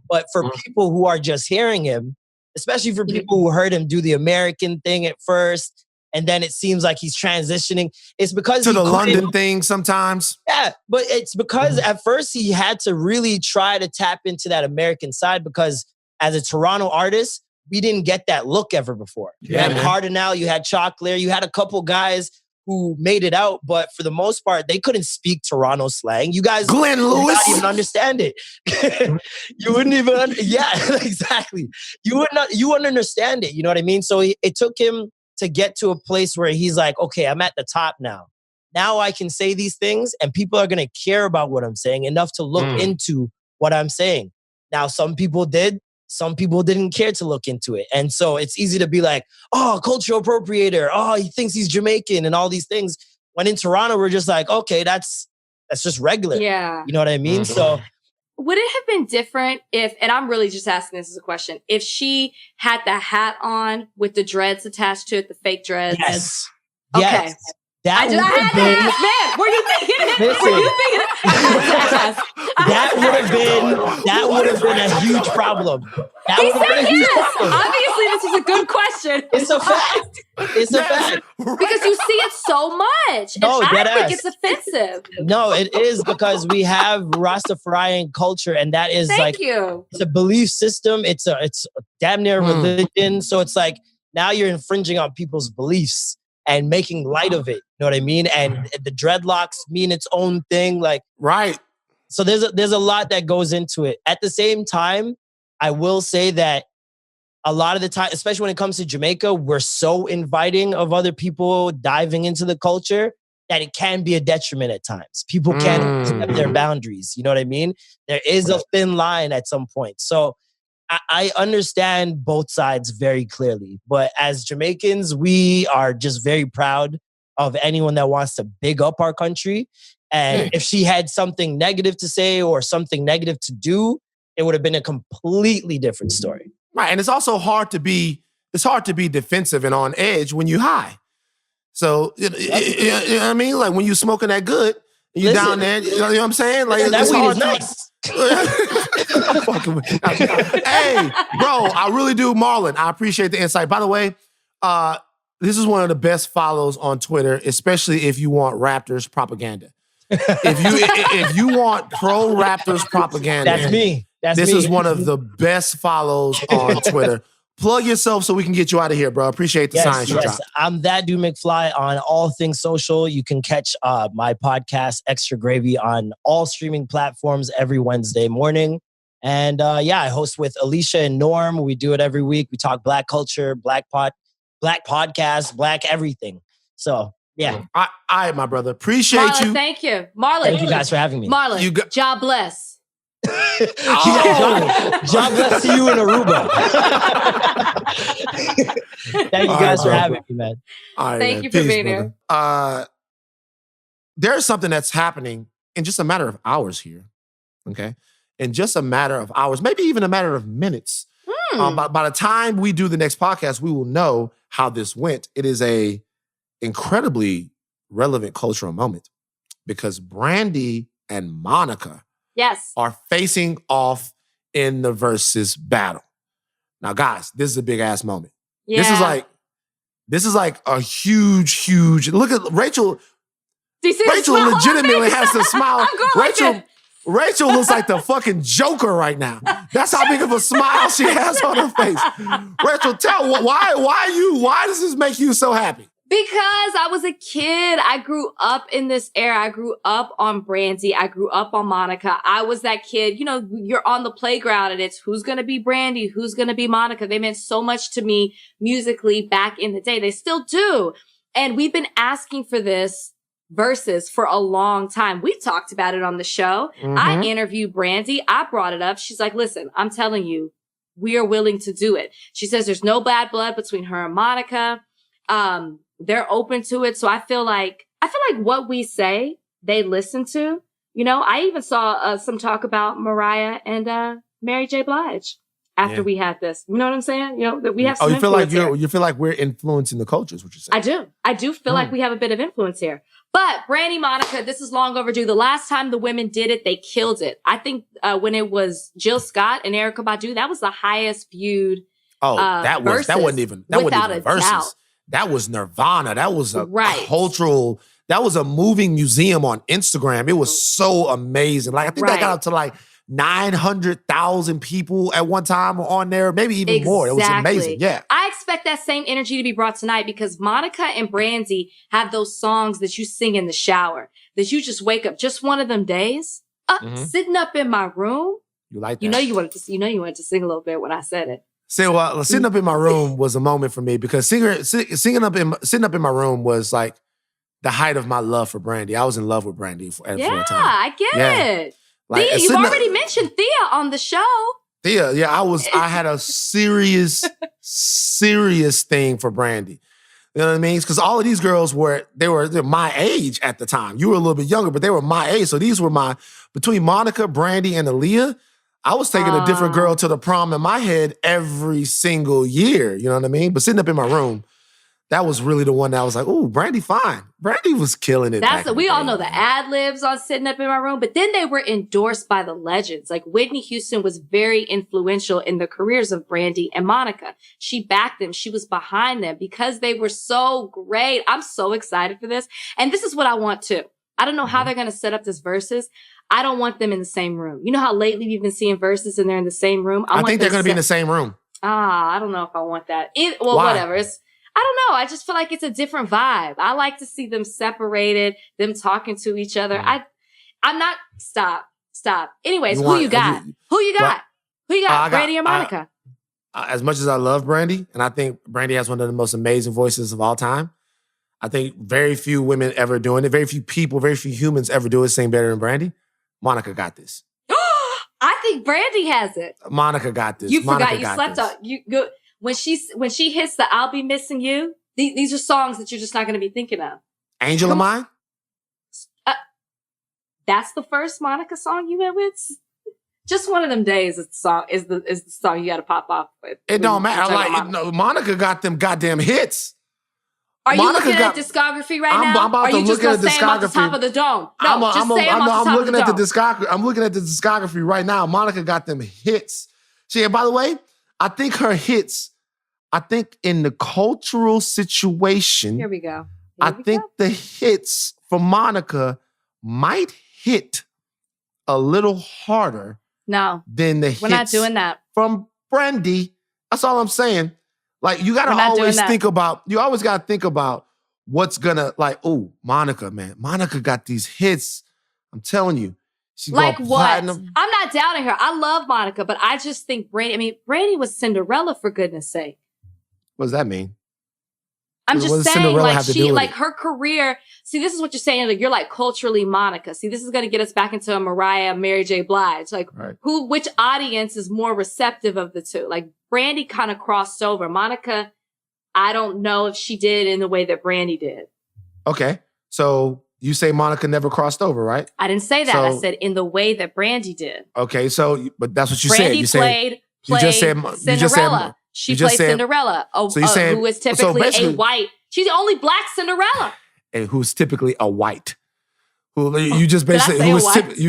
But for people who are just hearing him, especially for people who heard him do the American thing at first, and then it seems like he's transitioning, it's because to the London thing sometimes. Yeah, but it's because at first he had to really try to tap into that American side, because as a Toronto artist, we didn't get that look ever before. You had Cardinal, you had Chocolate, you had a couple guys who made it out, but for the most part, they couldn't speak Toronto slang. You guys Glenn Lewis would not even understand it. You wouldn't even, exactly. You wouldn't understand it. You know what I mean? So it took him to get to a place where he's like, okay, I'm at the top now. Now I can say these things and people are going to care about what I'm saying enough to look into what I'm saying. Now, some people did. Some people didn't care to look into it. And so it's easy to be like, oh, cultural appropriator. Oh, he thinks he's Jamaican and all these things. When in Toronto, we're just like, okay, that's just regular. Yeah. You know what I mean? So would it have been different if, and I'm really just asking this as a question, if she had the hat on with the dreads attached to it, the fake dreads? Yes. Okay. Yes. I had to ask, man, were you thinking it? Were you thinking it? That would have been a huge problem. He said yes. Obviously, this is a good question. It's a fact. It's a fact. Because you see it so much. No, and I think it's offensive. No, it is, because we have Rastafarian culture, and that is it's a belief system. It's damn near religion. So it's like now you're infringing on people's beliefs and making light of it. You know what I mean? And the dreadlocks mean its own thing. Like, right. So there's a lot that goes into it. At the same time, I will say that a lot of the time, especially when it comes to Jamaica, we're so inviting of other people diving into the culture that it can be a detriment at times. People can't step their boundaries. You know what I mean? There is a thin line at some point. So I understand both sides very clearly. But as Jamaicans, we are just very proud of anyone that wants to big up our country. And if she had something negative to say or something negative to do, it would have been a completely different story. Right. And it's also hard to be defensive and on edge when you high. So, you know what I mean? Like when you smoking that good, you down there, you know what I'm saying? Like that weed is nice. Hey, bro, I really do, Marlon. I appreciate the insight. By the way, this is one of the best follows on Twitter, especially if you want Raptors propaganda. If you want pro Raptors propaganda, that's me. This is one of the best follows on Twitter. Plug yourself so we can get you out of here, bro. Appreciate the science you dropped. I'm that dude McFly on all things social. You can catch my podcast, Extra Gravy, on all streaming platforms every Wednesday morning. And I host with Alicia and Norm. We do it every week. We talk Black culture, Black podcast, Black everything. So, yeah. All right, my brother. Appreciate Marlon, you. Thank you. Marlon. Thank you guys for having me. Marlon, God bless. John bless you in Aruba. Thank you guys for having me, man. All right, Thank you for being here. There's something that's happening in just a matter of hours here. Okay? In just a matter of hours, maybe even a matter of minutes. By the time we do the next podcast, we will know how this went. It is a incredibly relevant cultural moment because Brandy and Monica are facing off in the Verzuz battle. Now, guys, this is a big ass moment. Yeah. This is like a huge look at Rachel. Rachel legitimately has to smile. Rachel looks like the fucking Joker right now. That's how big of a smile she has on her face. Rachel, why does this make you so happy? Because I was a kid. I grew up in this era. I grew up on Brandy. I grew up on Monica. I was that kid. You know, you're on the playground and it's who's going to be Brandy? Who's going to be Monica? They meant so much to me musically back in the day. They still do. And we've been asking for this Verzuz for a long time. We talked about it on the show. I interviewed Brandy. I brought it up. She's like, listen, I'm telling you, we are willing to do it. She says there's no bad blood between her and Monica. They're open to it. So I feel like what we say, they listen to. You know, I even saw some talk about Mariah and Mary J. Blige. after we had this. You know what I'm saying? You know, that we have some you feel like influence here. you feel like we're influencing the culture, is what you're saying. I do feel like we have a bit of influence here. But Brandy, Monica, this is long overdue. The last time the women did it, they killed it. I think when it was Jill Scott and Erykah Badu, that was the highest viewed. That wasn't even Verzuz. That was Nirvana. That was a cultural. That was a moving museum on Instagram. It was so amazing. Like I think that got up to like 900,000 people at one time on there, maybe even more. It was amazing. Yeah. I expect that same energy to be brought tonight because Monica and Brandy have those songs that you sing in the shower, that you just wake up just one of them days, sitting up in my room. You like that? You know you wanted to sing a little bit when I said it. Sitting up in my room was a moment for me because sitting up in my room was like the height of my love for Brandy. I was in love with Brandy for a time. I get it. Like, Thea, you've already mentioned Thea on the show. Thea, yeah, I had a serious thing for Brandy. You know what I mean? Because all of these girls they're my age at the time. You were a little bit younger, but they were my age. So these were between Monica, Brandy, and Aaliyah, I was taking a different girl to the prom in my head every single year. You know what I mean? But sitting up in my room, that was really the one that I was like, ooh, Brandy fine. Brandy was killing it. We all know the ad-libs on Sitting Up in My Room, but then they were endorsed by the legends. Like Whitney Houston was very influential in the careers of Brandy and Monica. She backed them. She was behind them because they were so great. I'm so excited for this. And this is what I want too. I don't know how they're going to set up this Verzuz. I don't want them in the same room. You know how lately we've been seeing Verzuz and they're in the same room? I think they're going to be in the same room. I don't know if I want that. Whatever. I don't know. I just feel like it's a different vibe. I like to see them separated, them talking to each other. I'm not. Stop. Anyways, who you got? Who you got? Brandy or Monica? As much as I love Brandy, and I think Brandy has one of the most amazing voices of all time, I think very few women ever doing it. Very few people, very few humans ever do it sing better than Brandy. Monica got this. I think Brandy has it. Monica got this. You forgot you slept on. You go. When she hits the "I'll Be Missing You," these are songs that you're just not going to be thinking of. "Angel of Mine." That's the first Monica song you went with. Just one of them days is the song you got to pop off with. It don't matter. Monica got them goddamn hits. Are you looking at discography right now? I'm about to look at the discography. Off the top of the dome. No, I'm looking at the discography. I'm looking at the discography right now. Monica got them hits. And by the way, I think her hits, in the cultural situation. Here we go. I think the hits for Monica might hit a little harder than the hits. We're not doing that. From Brandy. That's all I'm saying. Like, you gotta always think about what's gonna, like, oh, Monica, man. Monica got these hits. I'm telling you. She's like what? Platinum. I'm not doubting her. I love Monica, but I just think Brandy was Cinderella, for goodness sake. What does that mean? I'm just saying, like her career. See, this is what you're saying. Like, you're like culturally Monica. See, this is going to get us back into a Mariah, Mary J. Blige. Like, which audience is more receptive of the two? Like, Brandy kind of crossed over. Monica, I don't know if she did in the way that Brandy did. Okay, so you say Monica never crossed over, right? I didn't say that. I said in the way that Brandy did. Okay, so but that's what you Brandy said. Brandy played Cinderella. She played Cinderella, who is typically a white. She's the only black Cinderella. And who's typically a white. You just basically you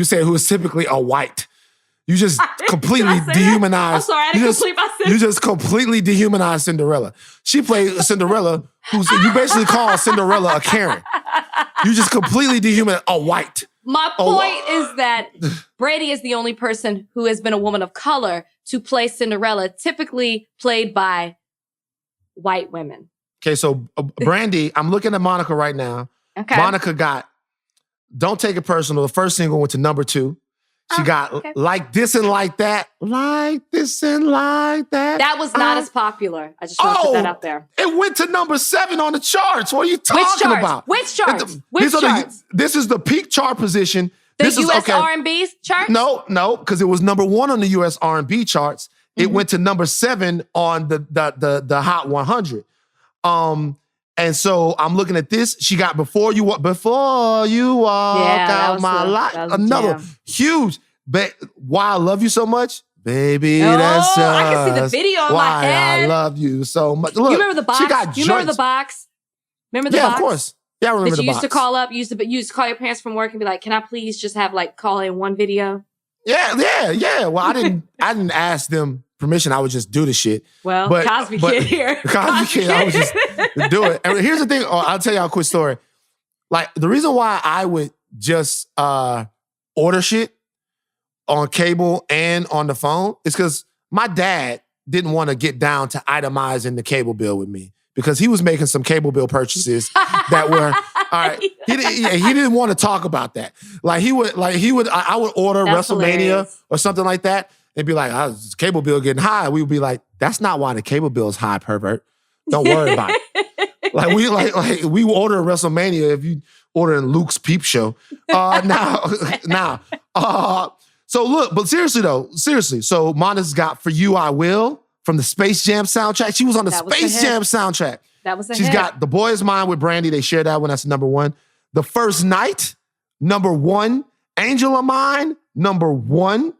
said who is typically a white. You just completely dehumanized. I'm sorry, I didn't complete my sentence. You just completely dehumanized Cinderella. She played Cinderella, you basically call Cinderella a Karen. You just completely dehumanized a white. My point is that Brandy is the only person who has been a woman of color to play Cinderella, typically played by white women. Okay, so Brandy, I'm looking at Monica right now. Okay. Monica got Don't Take It Personal. The first single went to number 2. She got Like This and Like That. Like This and Like That. That was not as popular. I just want to put that out there. It went to number 7 on the charts. What are you talking about? Which charts? Which charts? This is the peak chart position. The U.S. R&B charts? No, because it was number 1 on the U.S. R&B charts. It went to number 7 on the Hot 100. And so I'm looking at this. She got Before You Walk Out My Life. Another huge. But Why I Love You So Much, Baby, Oh, that's just I can see the video in my why head. I love you so much. Look, You remember the box? She got You remember joints. the box? Remember the Yeah, box? of course. Yeah, I remember that the you box. used to call up, you used to call your parents from work and be like, "Can I please just have like call in one video?" Yeah. Well, I didn't ask them permission. I would just do the shit. Well, But- Cosby but- Kid here. Cosby Kid, I would just do it. And here's the thing. I'll tell y'all a quick story. Like, the reason why I would just order shit on cable and on the phone is because my dad didn't want to get down to itemizing the cable bill with me because he was making some cable bill purchases that were all right. He didn't want to talk about that. I would order That's WrestleMania hilarious. or something like that and be like, oh, this cable bill getting high. We would be like, that's not why the cable bill is high, pervert. Don't worry about it. We order WrestleMania if you order in Luke's Peep Show. So look, but seriously. So Monica's got For You I Will from the Space Jam soundtrack. She was on the That was Space the hit. Jam soundtrack. That was a She's hit. got The Boy Is Mine with Brandy. They share that one. That's number one. The First Night, number one. Angel of Mine, number one.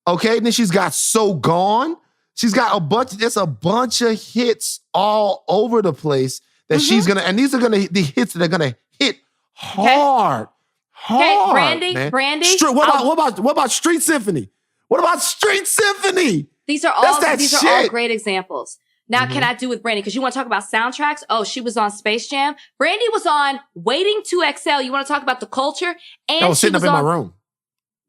Okay, then she's got So Gone. She's got there's a bunch of hits all over the place that she's gonna, and these are gonna the hits that are gonna hit hard. Okay, Man. Brandy. What about Street Symphony? What about Street Symphony? These are all That's that these are all shit. great examples. Now, can I do with Brandy? Because you want to talk about soundtracks? Oh, she was on Space Jam. Brandy was on Waiting to Exhale. You want to talk about the culture? And I was sitting up in my room.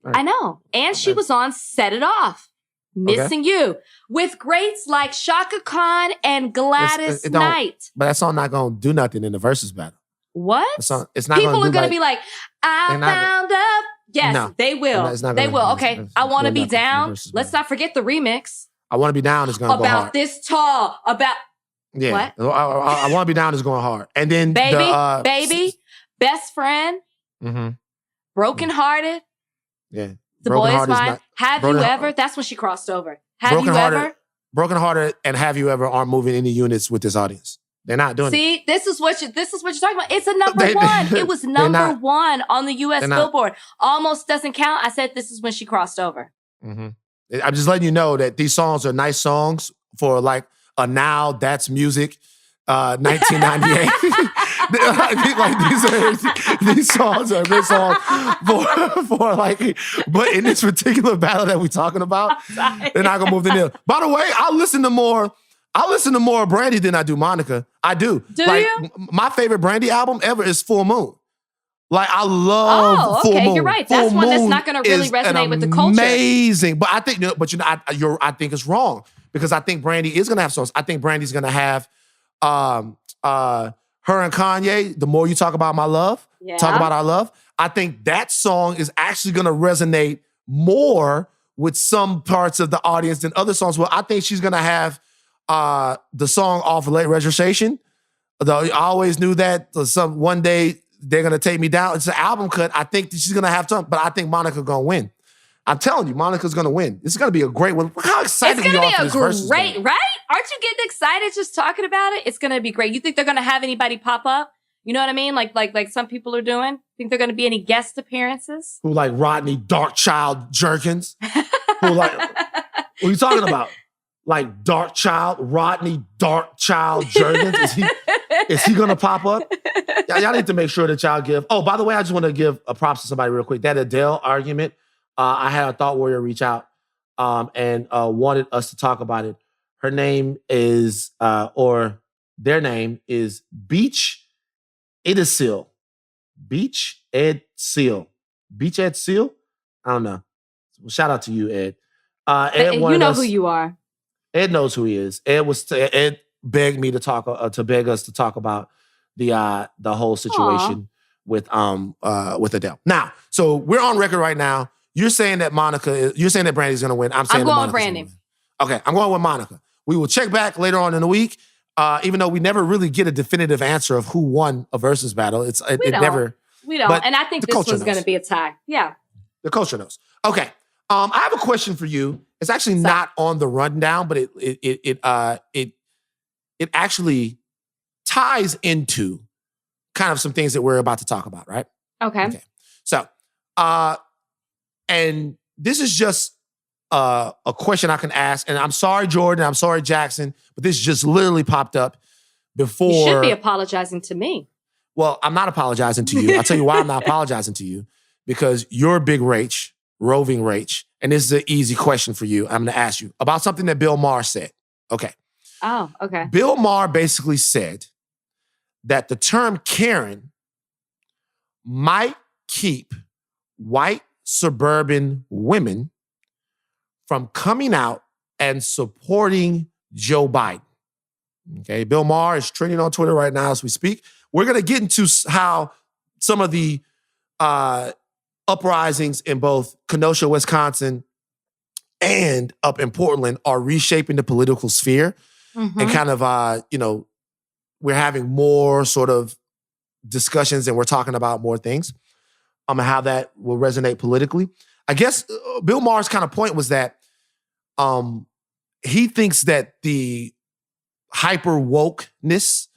I know. And she was on Set It Off. Missing You. With greats like Shaka Khan and Gladys It don't- Knight. But that song not gonna do nothing in the versus battle. What? That song, it's not People gonna are do going to like, be like, I They're not- found up. Yes, No. they will. It's not They gonna- will. it's- Okay, it's- I Want to they're Be not gonna do Down. versus Let's battle. not forget the remix. I Want to Be Down is gonna go About hard. This Tall. About Yeah. What? I Want to Be Down is going hard. And then Baby, Best Friend, Mm-hmm. Broken Hearted, Yeah. The Broken Boy Is Heart is Mine. not- Have Broken You Heart- Ever? That's when she crossed over. Have Broken You Hearted- Ever? Broken Hearted and Have You Ever aren't moving any units with this audience. They're not doing it. See, this is what you're talking about. It's a number They- one. It was they're number not. one on the U.S. They're not. Billboard. Almost doesn't count. I said this is when she crossed over. Mm-hmm. I'm just letting you know that these songs are nice songs for like a Now That's Music 1998. These songs are good songs for like, but in this particular battle that we're talking about, they're not gonna move the needle. By the way, I listen to more Brandy than I do Monica. I do. Do like, you? My favorite Brandy album ever is Full Moon. Like, I love Oh, Full okay, Moon. you're right. That's Full one that's Moon not gonna really is resonate an with the culture. Amazing, but I think, I think it's wrong because I think Brandy is gonna have songs. I think Brandy's gonna have, her and Kanye. The More You Talk About My Love, Yeah. Talk About Our Love. I think that song is actually gonna resonate more with some parts of the audience than other songs. Well, I think she's gonna have the song off Late Registration. Though I always knew that one day they're gonna take me down. It's an album cut. I think that she's gonna have some, but I think Monica's gonna win. I'm telling you, Monica's gonna win. This is gonna be a great one. Look how excited It's we gonna are be for a this versus great, game. right? Aren't you getting excited just talking about it? It's gonna be great. You think they're gonna have anybody pop up? You know what I mean? Like some people are doing. Think they're gonna be any guest appearances? Who like Rodney Darkchild Jerkins? Who like? What are you talking about? Like Rodney Darkchild Jerkins? Is he gonna pop up? Y'all need to make sure that y'all give. Oh, by the way, I just want to give a props to somebody real quick. That Adele argument. I had a Thought Warrior reach out and wanted us to talk about it. Her name is, or their name is Beach Edseal. Beach Ed Seal. Beach Ed Seal? I don't know. Well, shout out to you, Ed. Ed You wanted know us- who you are. Ed knows who he is. Ed begged me to to beg us to talk about the whole situation with Adele. Now, so we're on record right now. You're saying that you're saying that Brandy's gonna win. I'm saying I'm that going Monica's Brandy. gonna win. Okay, I'm going with Monica. We will check back later on in the week. Even though we never really get a definitive answer of who won a versus battle. We It don't. never. We don't. But And I think the this culture one's knows. going to be a tie. Yeah. The culture knows. Okay. I have a question for you. It's actually not on the rundown, but it actually ties into kind of some things that we're about to talk about, right? Okay. Okay. So, and this is just a question I can ask. And I'm sorry, Jordan. I'm sorry, Jackson. But this just literally popped up before. You should be apologizing to me. Well, I'm not apologizing to you. I'll tell you why I'm not apologizing to you. Because you're Big Rach, roving Rach. And this is an easy question for you. I'm going to ask you about something that Bill Maher said. Okay. Oh, okay. Bill Maher basically said that the term Karen might keep white suburban women from coming out and supporting Joe Biden. Okay, Bill Maher is trending on Twitter right now as we speak. We're going to get into how some of the uprisings in both Kenosha, Wisconsin, and up in Portland are reshaping the political sphere. Mm-hmm. And kind of, we're having more sort of discussions and we're talking about more things and how that will resonate politically. I guess Bill Maher's kind of point was that he thinks that the hyper wokeness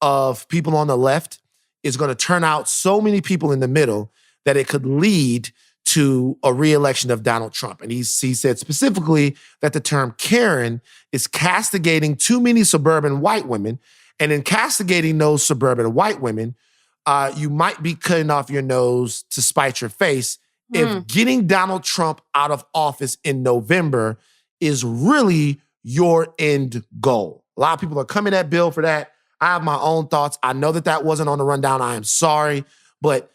of people on the left is going to turn out so many people in the middle that it could lead to a re-election of Donald Trump. And he said specifically that the term Karen is castigating too many suburban white women. And in castigating those suburban white women, you might be cutting off your nose to spite your face if getting Donald Trump out of office in November is really your end goal. A lot of people are coming at Bill for that. I have my own thoughts. I know that wasn't on the rundown. I am sorry. But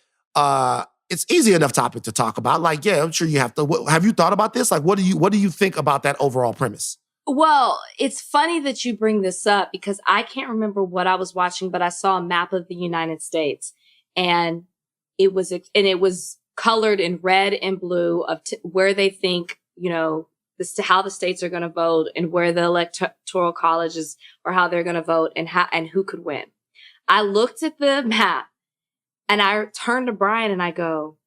it's easy enough topic to talk about. Like, yeah, I'm sure you have to. Have you thought about this? Like, what do you think about that overall premise? Well, it's funny that you bring this up because I can't remember what I was watching, but I saw a map of the United States, and it was colored in red and blue of where they think how the states are going to vote and where the electoral colleges or how they're going to vote and who could win. I looked at the map. And I turned to Brian and I go,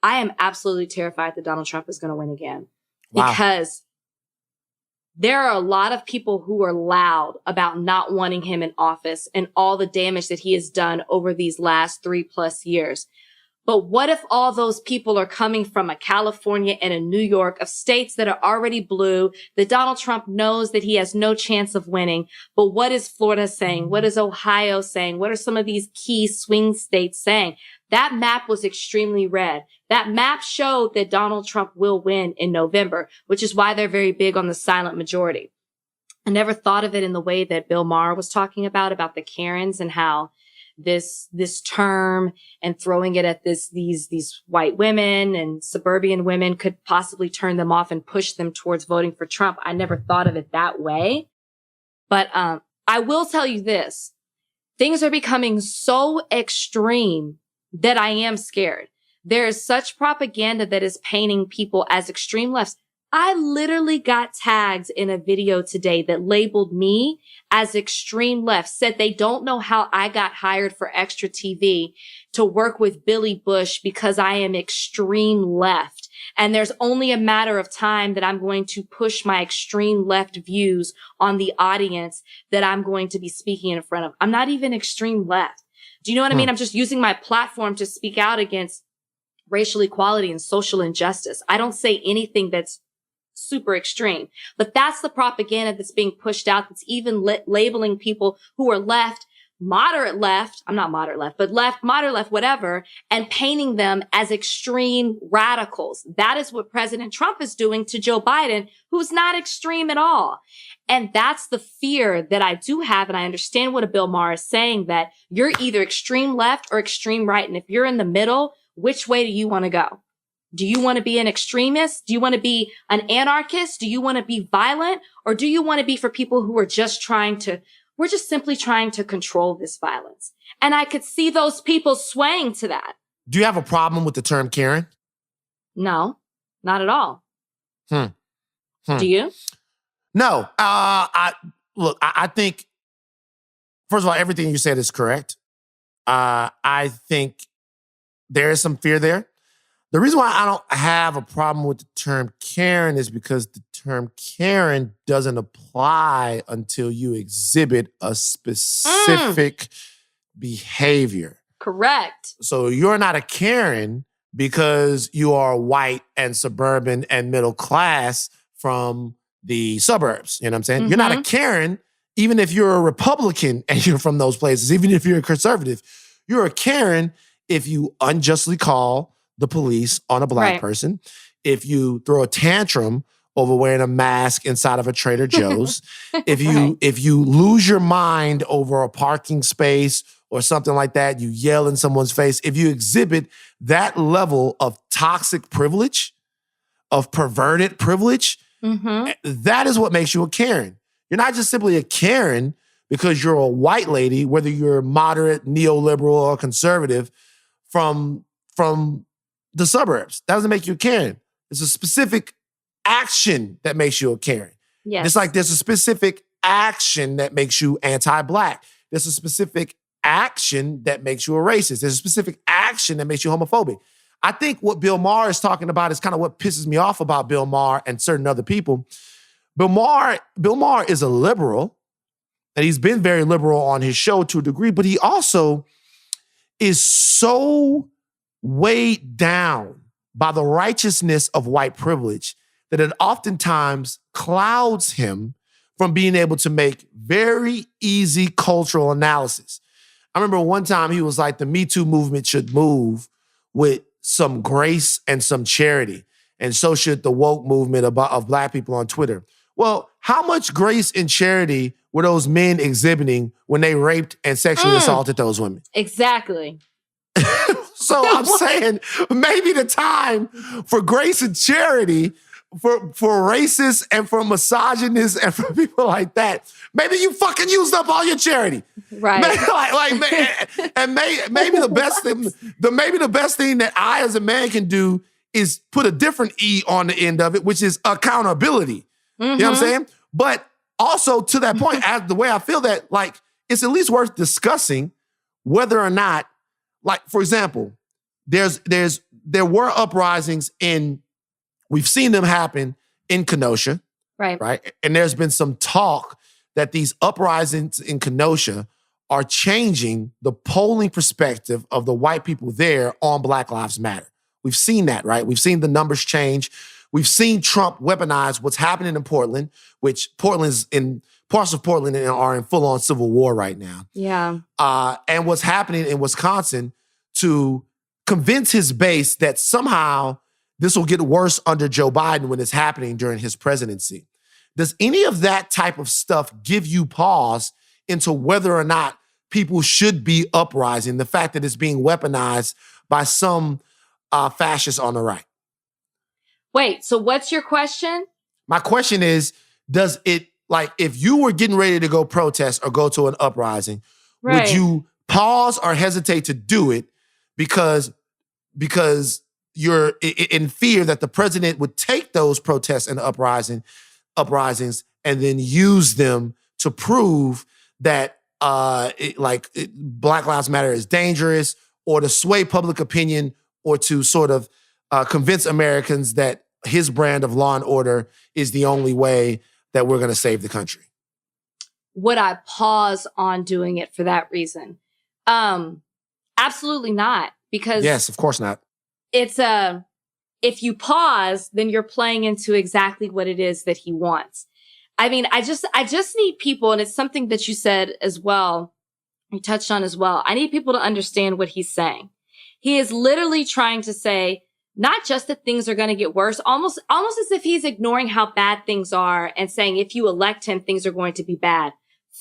I am absolutely terrified that Donald Trump is going to win again. Wow. Because there are a lot of people who are loud about not wanting him in office and all the damage that he has done over these last 3+ years. But what if all those people are coming from a California and a New York of states that are already blue, that Donald Trump knows that he has no chance of winning? But what is Florida saying? What is Ohio saying? What are some of these key swing states saying? That map was extremely red. That map showed that Donald Trump will win in November, which is why they're very big on the silent majority. I never thought of it in the way that Bill Maher was talking about the Karens and how this term and throwing it at these white women and suburban women could possibly turn them off and push them towards voting for Trump. I never thought of it that way. But I will tell you this. Things are becoming so extreme that I am scared. There is such propaganda that is painting people as extreme lefts. I literally got tags in a video today that labeled me as extreme left, said they don't know how I got hired for Extra TV to work with Billy Bush because I am extreme left. And there's only a matter of time that I'm going to push my extreme left views on the audience that I'm going to be speaking in front of. I'm not even extreme left. Do you know what I mean? I'm just using my platform to speak out against racial equality and social injustice. I don't say anything that's super extreme, but that's the propaganda that's being pushed out. That's even labeling people who are left, moderate left. I'm not moderate left, but left, moderate left, whatever, and painting them as extreme radicals. That is what President Trump is doing to Joe Biden, who's not extreme at all. And that's the fear that I do have. And I understand what Bill Maher is saying, that you're either extreme left or extreme right. And if you're in the middle, which way do you want to go? Do you want to be an extremist? Do you want to be an anarchist? Do you want to be violent? Or do you want to be for people who are just we're just simply trying to control this violence? And I could see those people swaying to that. Do you have a problem with the term Karen? No, not at all. Do you? No. I think, first of all, everything you said is correct. I think there is some fear there. The reason why I don't have a problem with the term Karen is because the term Karen doesn't apply until you exhibit a specific behavior. Correct. So you're not a Karen because you are white and suburban and middle class from the suburbs. You know what I'm saying? You're not a Karen, even if you're a Republican and you're from those places, even if you're a conservative. You're a Karen if you unjustly call the police on a black person, if you throw a tantrum over wearing a mask inside of a Trader Joe's, if you lose your mind over a parking space or something like that, you yell in someone's face, if you exhibit that level of toxic privilege, of perverted privilege, that is what makes you a Karen. You're not just simply a Karen because you're a white lady, whether you're moderate, neoliberal, or conservative from the suburbs. That doesn't make you a Karen. It's a specific action that makes you a Karen. Yes. Just like there's a specific action that makes you anti-black. There's a specific action that makes you a racist. There's a specific action that makes you homophobic. I think what Bill Maher is talking about is kind of what pisses me off about Bill Maher and certain other people. Bill Maher is a liberal, and he's been very liberal on his show to a degree, but he also is so weighed down by the righteousness of white privilege that it oftentimes clouds him from being able to make very easy cultural analysis. I remember one time he was like, the Me Too movement should move with some grace and some charity, and so should the woke movement of black people on Twitter. Well, how much grace and charity were those men exhibiting when they raped and sexually assaulted those women? Exactly. So I'm saying maybe the time for grace and charity for racists and for misogynists and for people like that, maybe you fucking used up all your charity. Right. Maybe the best thing that I as a man can do is put a different E on the end of it, which is accountability. You know what I'm saying? But also to that point, as the way I feel that, like, it's at least worth discussing whether or not, like, for example, there were uprisings we've seen them happen in Kenosha. Right. And there's been some talk that these uprisings in Kenosha are changing the polling perspective of the white people there on Black Lives Matter. We've seen that, right? We've seen the numbers change. We've seen Trump weaponize what's happening in Portland, which parts of Portland are in full-on civil war right now. Yeah. And what's happening in Wisconsin to convince his base that somehow this will get worse under Joe Biden when it's happening during his presidency. Does any of that type of stuff give you pause into whether or not people should be uprising, the fact that it's being weaponized by some fascists on the right? Wait, so what's your question? My question is, does it, like, if you were getting ready to go protest or go to an uprising, would you pause or hesitate to do it because you're in fear that the president would take those protests and uprisings and then use them to prove that Black Lives Matter is dangerous, or to sway public opinion, or to sort of convince Americans that his brand of law and order is the only way that we're going to save the country? Would I pause on doing it for that reason? Absolutely not. Because yes, of course not. It's if you pause, then you're playing into exactly what it is that he wants. I mean, I just need people, and it's something that you said as well, you touched on as well. I need people to understand what he's saying. He is literally trying to say, not just that things are going to get worse, almost as if he's ignoring how bad things are and saying, if you elect him, things are going to be bad.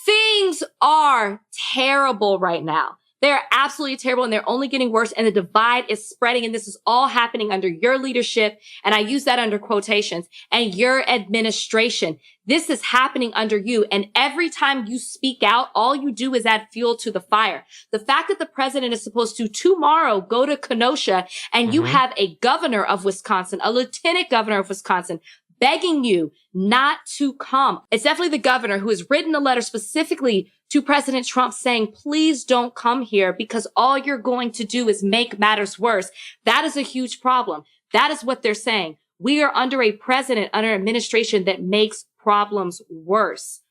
Things are terrible right now. They're absolutely terrible, and they're only getting worse, and the divide is spreading, and this is all happening under your leadership, and I use that under quotations, and your administration. This is happening under you, and every time you speak out, all you do is add fuel to the fire. The fact that the president is supposed to tomorrow go to Kenosha, and you have a governor of Wisconsin, a lieutenant governor of Wisconsin, begging you not to come. It's definitely the governor who has written a letter specifically to President Trump saying, please don't come here because all you're going to do is make matters worse. That is a huge problem. That is what they're saying. We are under a president, under an administration that makes problems worse.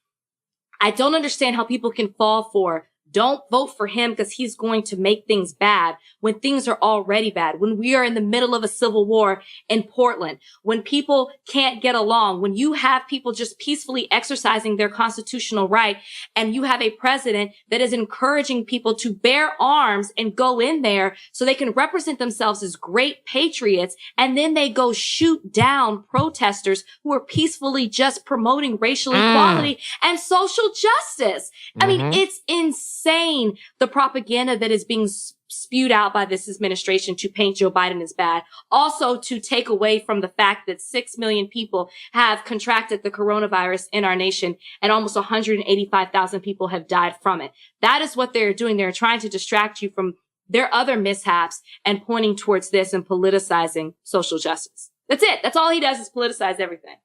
I don't understand how people can fall for Don't vote for him because he's going to make things bad when things are already bad. When we are in the middle of a civil war in Portland, when people can't get along, when you have people just peacefully exercising their constitutional right, and you have a president that is encouraging people to bear arms and go in there so they can represent themselves as great patriots, and then they go shoot down protesters who are peacefully just promoting racial equality and social justice. I mean, it's insane, the propaganda that is being spewed out by this administration to paint Joe Biden as bad. Also, to take away from the fact that 6 million people have contracted the coronavirus in our nation and almost 185,000 people have died from it. That is what they're doing. They're trying to distract you from their other mishaps and pointing towards this and politicizing social justice. That's it. That's all he does is politicize everything.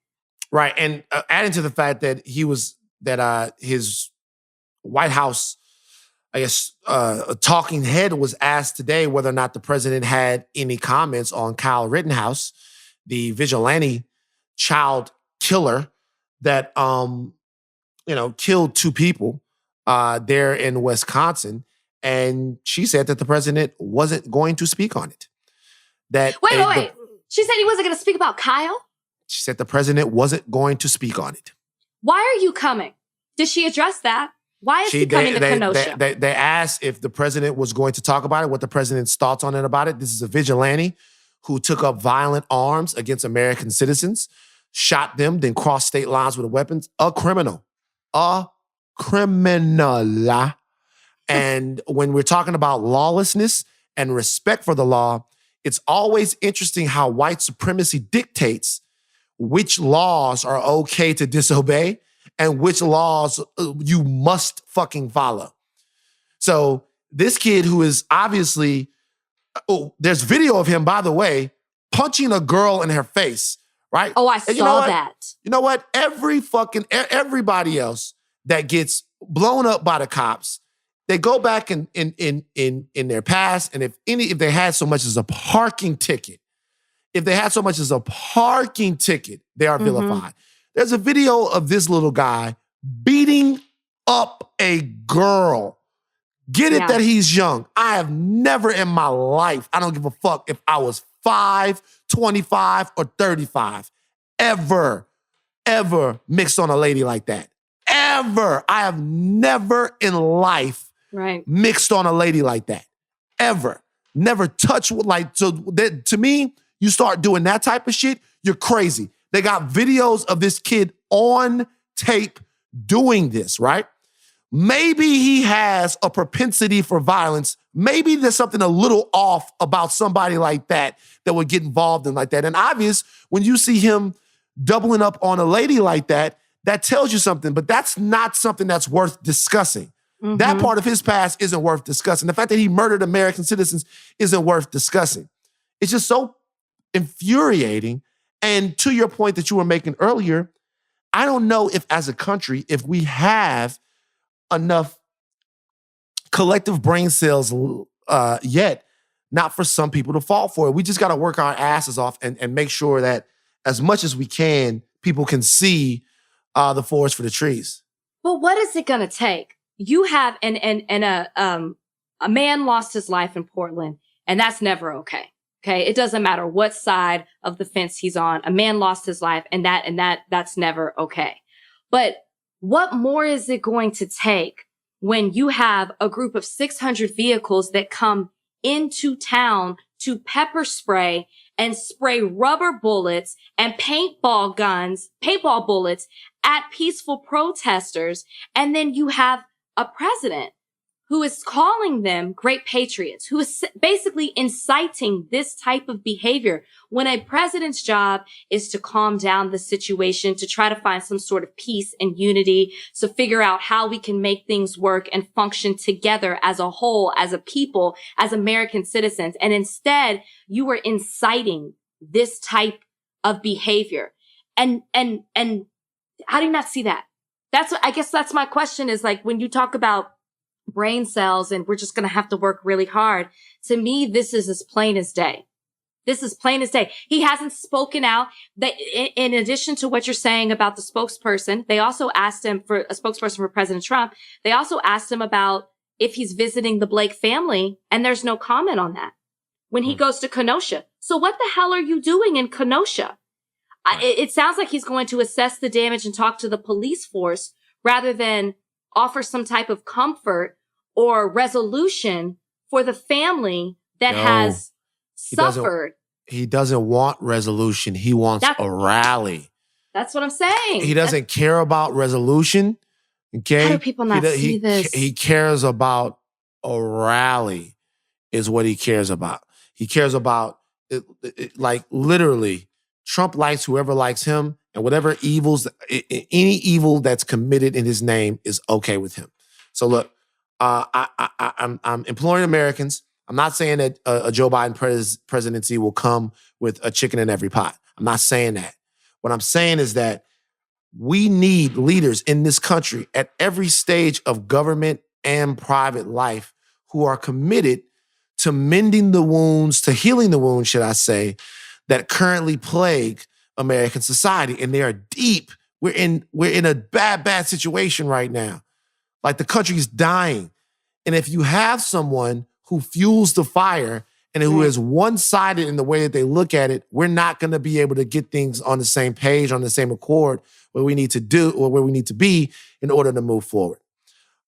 Right. And adding to the fact that his White House, I guess, a talking head was asked today whether or not the president had any comments on Kyle Rittenhouse, the vigilante child killer that, killed 2 people there in Wisconsin. And she said that the president wasn't going to speak on it. Wait. She said he wasn't going to speak about Kyle? She said the president wasn't going to speak on it. Why are you coming? Did she address that? Why is he coming to Kenosha? They asked if the president was going to talk about it, what the president's thoughts on it about it. This is a vigilante who took up violent arms against American citizens, shot them, then crossed state lines with weapons. A criminal. And when we're talking about lawlessness and respect for the law, it's always interesting how white supremacy dictates which laws are okay to disobey and which laws you must fucking follow. So this kid who is obviously, there's video of him, by the way, punching a girl in her face, right? Oh, I saw that. You know what? Everybody else that gets blown up by the cops, they go back in their past, and if they had so much as a parking ticket, they are vilified. There's a video of this little guy beating up a girl. Get it that he's young. I have never in my life, I don't give a fuck if I was 5, 25, or 35, ever mixed on a lady like that. Ever. I have never in life mixed on a lady like that. Ever. Never touched with to me, you start doing that type of shit, you're crazy. They got videos of this kid on tape doing this, right? Maybe he has a propensity for violence. Maybe there's something a little off about somebody like that would get involved in like that. And obvious, when you see him doubling up on a lady like that, that tells you something, but that's not something that's worth discussing. That part of his past isn't worth discussing. The fact that he murdered American citizens isn't worth discussing. It's just so infuriating. And to your point that you were making earlier, I don't know if as a country, if we have enough collective brain cells yet, not for some people to fall for it. We just got to work our asses off and make sure that as much as we can, people can see the forest for the trees. But what is it going to take? You have a man lost his life in Portland, and that's never okay. Okay, it doesn't matter what side of the fence he's on. A man lost his life, and that's never okay. But what more is it going to take when you have a group of 600 vehicles that come into town to pepper spray and spray rubber bullets and paintball bullets at peaceful protesters, and then you have a president who is calling them great patriots, who is basically inciting this type of behavior when a president's job is to calm down the situation, to try to find some sort of peace and unity, to figure out how we can make things work and function together as a whole, as a people, as American citizens. And instead, you are inciting this type of behavior. And how do you not see that? I guess that's my question, is like, when you talk about brain cells and we're just going to have to work really hard, to me, this is as plain as day. This is plain as day. He hasn't spoken out. That in addition to what you're saying about the spokesperson, they also asked him for a spokesperson for President Trump. They also asked him about if he's visiting the Blake family, and there's no comment on that when he goes to Kenosha. So what the hell are you doing in Kenosha? It sounds like he's going to assess the damage and talk to the police force rather than offer some type of comfort or resolution for the family that has suffered. He doesn't want resolution. He wants a rally. That's what I'm saying. He doesn't care about resolution. Okay. How do people not see this? He cares about a rally is what he cares about. He cares about like literally Trump likes whoever likes him, and whatever any evil that's committed in his name is okay with him. So look, I'm imploring Americans. I'm not saying that a Joe Biden presidency will come with a chicken in every pot. I'm not saying that. What I'm saying is that we need leaders in this country at every stage of government and private life who are committed to mending the wounds, to healing the wounds, should I say, that currently plague American society. And they are deep. We're in a bad situation right now. Like the country's dying. And if you have someone who fuels the fire and who is one-sided in the way that they look at it, we're not going to be able to get things on the same page, on the same accord, where we need to do or where we need to be in order to move forward.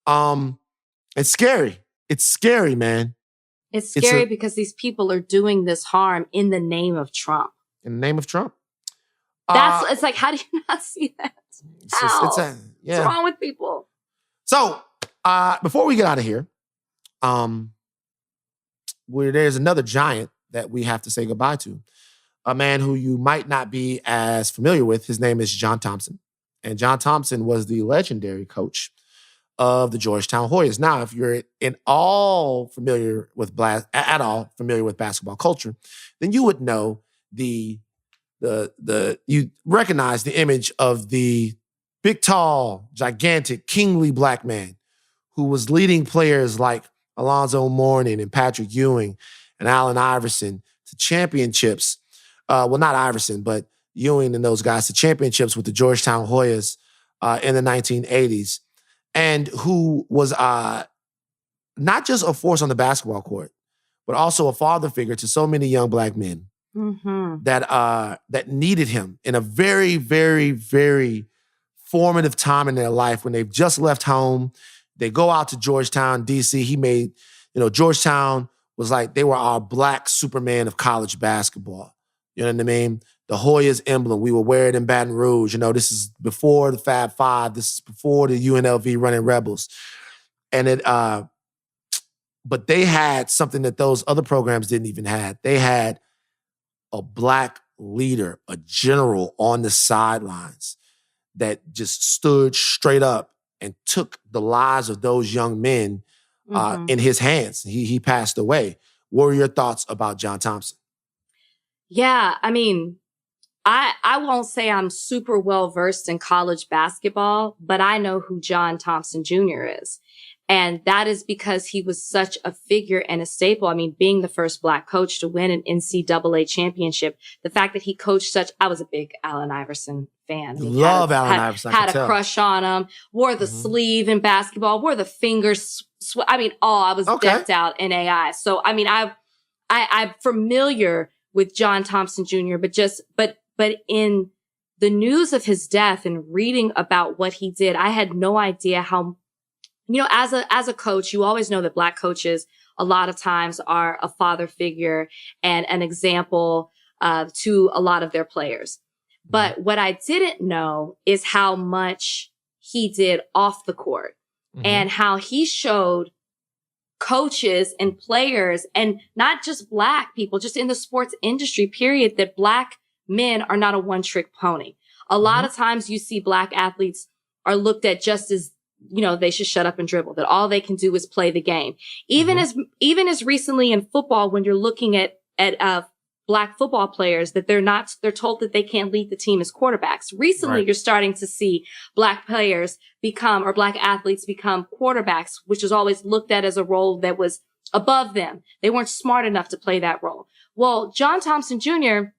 It's scary. It's scary, man. It's scary because these people are doing this harm in the name of Trump. In the name of Trump. It's like, how do you not see that? What's Yeah. wrong with people? So before we get out of here, there's another giant that we have to say goodbye to. A man who you might not be as familiar with. His name is John Thompson. And John Thompson was the legendary coach of the Georgetown Hoyas. Now, if you're at all familiar with basketball culture, then you would know you recognize the image of the big, tall, gigantic, kingly black man who was leading players like Alonzo Mourning and Patrick Ewing and Allen Iverson to championships. Well, not Iverson, but Ewing and those guys to championships with the Georgetown Hoyas in the 1980s. And who was not just a force on the basketball court, but also a father figure to so many young black men that needed him in a very, very, very formative time in their life when they've just left home. They go out to Georgetown, D.C. He made, Georgetown was like, they were our black Superman of college basketball. You know what I mean? The Hoyas emblem, we would wear it in Baton Rouge. This is before the Fab Five. This is before the UNLV running Rebels. And but they had something that those other programs didn't even have. They had a black leader, a general on the sidelines that just stood straight up and took the lives of those young men in his hands. He passed away. What are your thoughts about John Thompson? Yeah, I mean, I won't say I'm super well versed in college basketball, but I know who John Thompson Jr. is. And that is because he was such a figure and a staple. I mean, being the first black coach to win an NCAA championship, the fact that he coached I was a big Allen Iverson fan. Love Allen Iverson. Had a crush on him, wore the sleeve in basketball, wore the fingers. I was decked out in AI. So, I mean, I'm familiar with John Thompson Jr., but in the news of his death and reading about what he did, I had no idea how, as a coach, you always know that black coaches a lot of times are a father figure and an example to a lot of their players. But what I didn't know is how much he did off the court and how he showed coaches and players, and not just black people, just in the sports industry, period, that black men are not a one-trick pony. A lot of times you see black athletes are looked at just as, they should shut up and dribble, that all they can do is play the game. Even as recently in football, when you're looking at black football players, that they're told that they can't lead the team as quarterbacks. Recently, you're starting to see black players black athletes become quarterbacks, which was always looked at as a role that was above them. They weren't smart enough to play that role. Well, John Thompson Jr.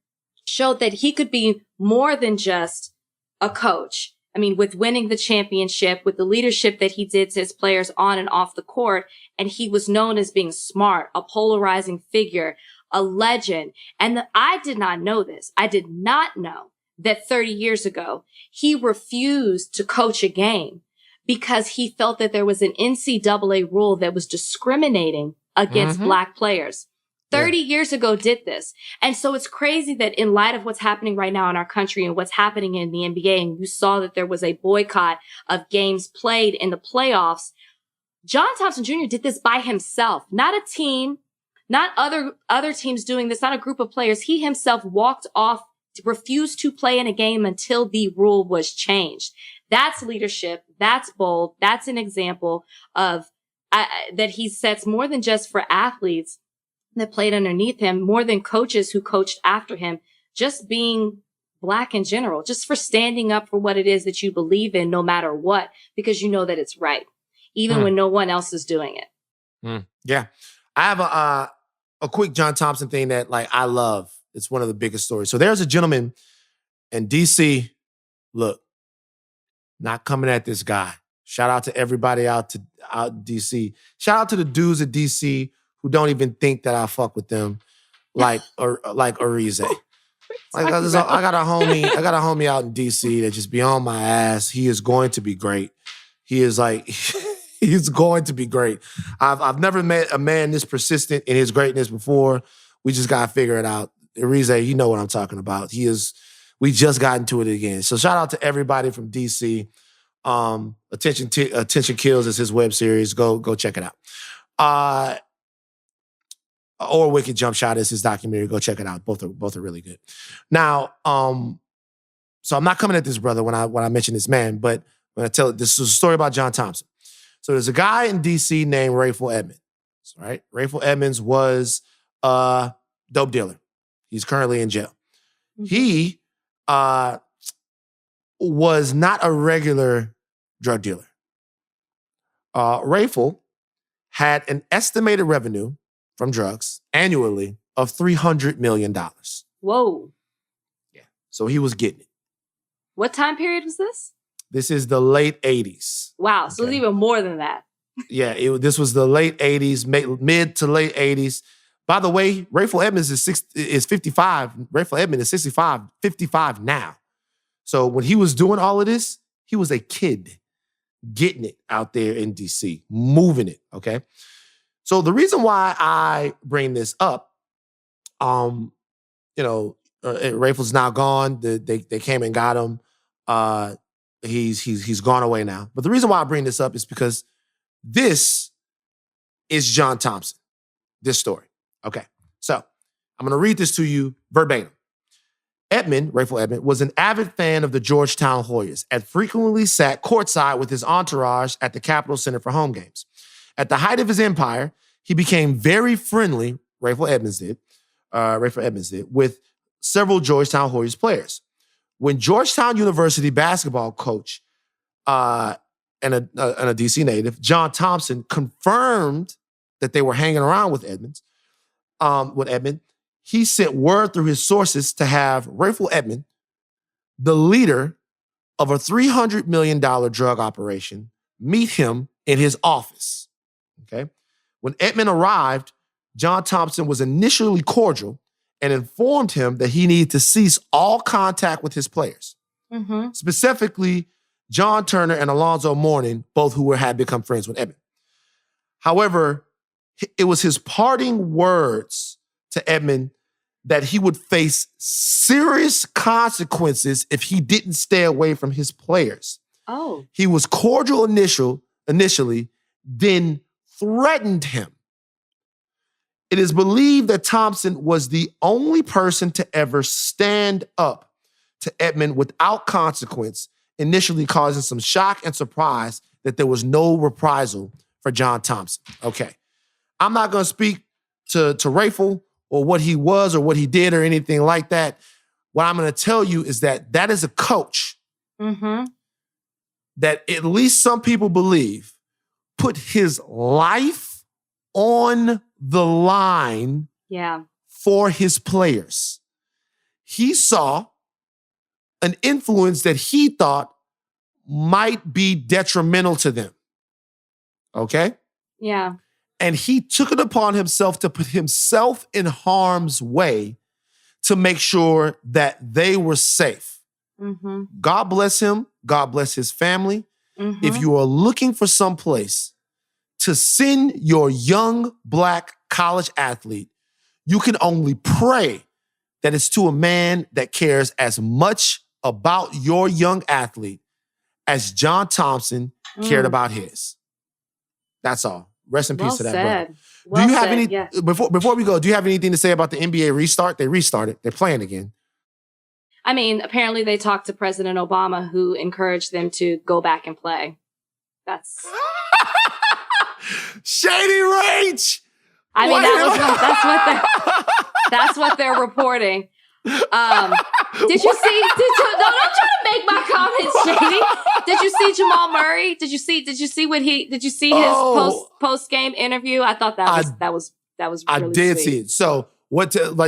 showed that he could be more than just a coach. I mean, with winning the championship, with the leadership that he did to his players on and off the court, and he was known as being smart, a polarizing figure, a legend. And I did not know this. I did not know that 30 years ago, he refused to coach a game because he felt that there was an NCAA rule that was discriminating against Black players. 30 years ago did this. And so it's crazy that in light of what's happening right now in our country and what's happening in the NBA, and you saw that there was a boycott of games played in the playoffs, John Thompson Jr. did this by himself, not a team, not other teams doing this, not a group of players. He himself walked off, refused to play in a game until the rule was changed. That's leadership. That's bold. That's an example of that he sets more than just for athletes that played underneath him, more than coaches who coached after him, just being Black in general, just for standing up for what it is that you believe in, no matter what, because you know that it's right, even when no one else is doing it. Yeah. I have a quick John Thompson thing that like I love. It's one of the biggest stories. So there's a gentleman in DC, look, not coming at this guy. Shout out to everybody out in DC. Shout out to the dudes at DC who don't even think that I fuck with them, like Arize. Like I got a homie out in DC that just be on my ass. He is going to be great. He is like, he's going to be great. I've never met a man this persistent in his greatness before. We just gotta figure it out. Arize, you know what I'm talking about. We just got into it again. So shout out to everybody from DC. Attention Kills is his web series. Go check it out. Or Wicked Jump Shot is his documentary. Go check it out. Both are really good. Now, so I'm not coming at this brother when I mention this man, but when I tell it, this is a story about John Thompson. So there's a guy in DC named Rayful Edmonds, right? Rayful Edmonds was a dope dealer. He's currently in jail. He was not a regular drug dealer. Rayful had an estimated revenue from drugs annually of $300 million. Whoa. Yeah. So he was getting it. What time period was this? This is the late 80s. Wow. So it's even more than that. Yeah. This was the late 80s, mid to late 80s. By the way, Rayful Edmonds is 55. Rayful Edmonds is 55 now. So when he was doing all of this, he was a kid getting it out there in DC, moving it, okay? So the reason why I bring this up, Rayful's now gone. They came and got him. He's gone away now. But the reason why I bring this up is because this is John Thompson, this story. Okay, so I'm going to read this to you verbatim. Rayful Edmonds, was an avid fan of the Georgetown Hoyas and frequently sat courtside with his entourage at the Capitol Center for home games. At the height of his empire, he became very friendly, Rayful Edmonds did, with several Georgetown Hoyas players. When Georgetown University basketball coach and a DC native, John Thompson, confirmed that they were hanging around with Edmonds, he sent word through his sources to have Rayful Edmonds, the leader of a $300 million drug operation, meet him in his office. Okay. When Edmonds arrived, John Thompson was initially cordial and informed him that he needed to cease all contact with his players. Specifically, John Turner and Alonzo Mourning, both who had become friends with Edmonds. However, it was his parting words to Edmonds that he would face serious consequences if he didn't stay away from his players. Oh. He was cordial initially, then threatened him. It is believed that Thompson was the only person to ever stand up to Edmonds without consequence, initially causing some shock and surprise that there was no reprisal for John Thompson. Okay. I'm not going to speak to Rayful or what he was or what he did or anything like that. What I'm going to tell you is that is a coach that at least some people believe put his life on the line for his players. He saw an influence that he thought might be detrimental to them. Okay? Yeah. And he took it upon himself to put himself in harm's way to make sure that they were safe. Mm-hmm. God bless him. God bless his family. Mm-hmm. If you are looking for some place to send your young Black college athlete, you can only pray that it's to a man that cares as much about your young athlete as John Thompson cared about his. That's all. Rest in peace to that brother. Well do you have said, any yeah. before we go? Do you have anything to say about the NBA restart? They restarted. They're playing again. I mean, apparently they talked to President Obama, who encouraged them to go back and play. That's Shady Rage. I mean, that's what they're reporting. Did you see? Don't try to make my comments shady. Did you see Jamal Murray? Did you see his post game interview? I thought that was really I did sweet. see it. So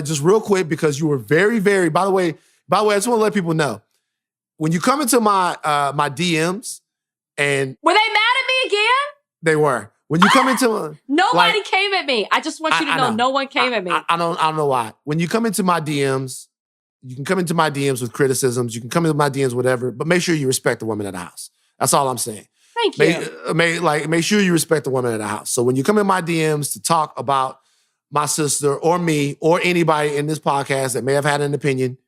just real quick, because you were very, very, by the way, I just want to let people know, when you come into my my DMs and were they mad at me again? They were. When you come into nobody came at me. I just want you to know no one came at me. I don't know why. When you come into my DMs, you can come into my DMs with criticisms. You can come into my DMs, whatever, but make sure you respect the woman of the house. That's all I'm saying. Thank you. Make sure you respect the woman of the house. So when you come in my DMs to talk about my sister or me or anybody in this podcast that may have had an opinion,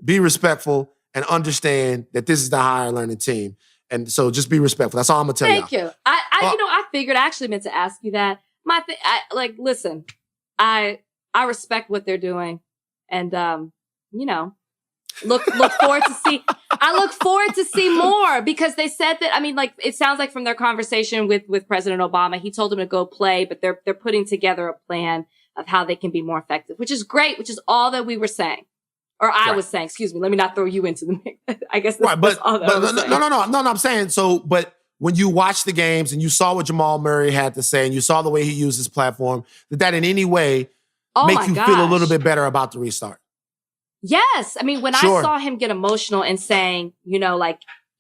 be respectful and understand that this is the higher learning team. And so just be respectful. That's all I'm gonna tell you. Thank you. I figured I actually meant to ask you that. Listen, I respect what they're doing, and look forward to see. I look forward to see more, because they said that. I mean, it sounds like from their conversation with President Obama, he told them to go play, but they're putting together a plan of how they can be more effective, which is great. Which is all that we were saying. Or I was saying, excuse me, let me not throw you into the mix. I guess that's all that I was saying. No, I'm saying, but when you watch the games and you saw what Jamal Murray had to say and you saw the way he used his platform, did that in any way make you feel a little bit better about the restart? Yes. I mean, when I saw him get emotional and saying,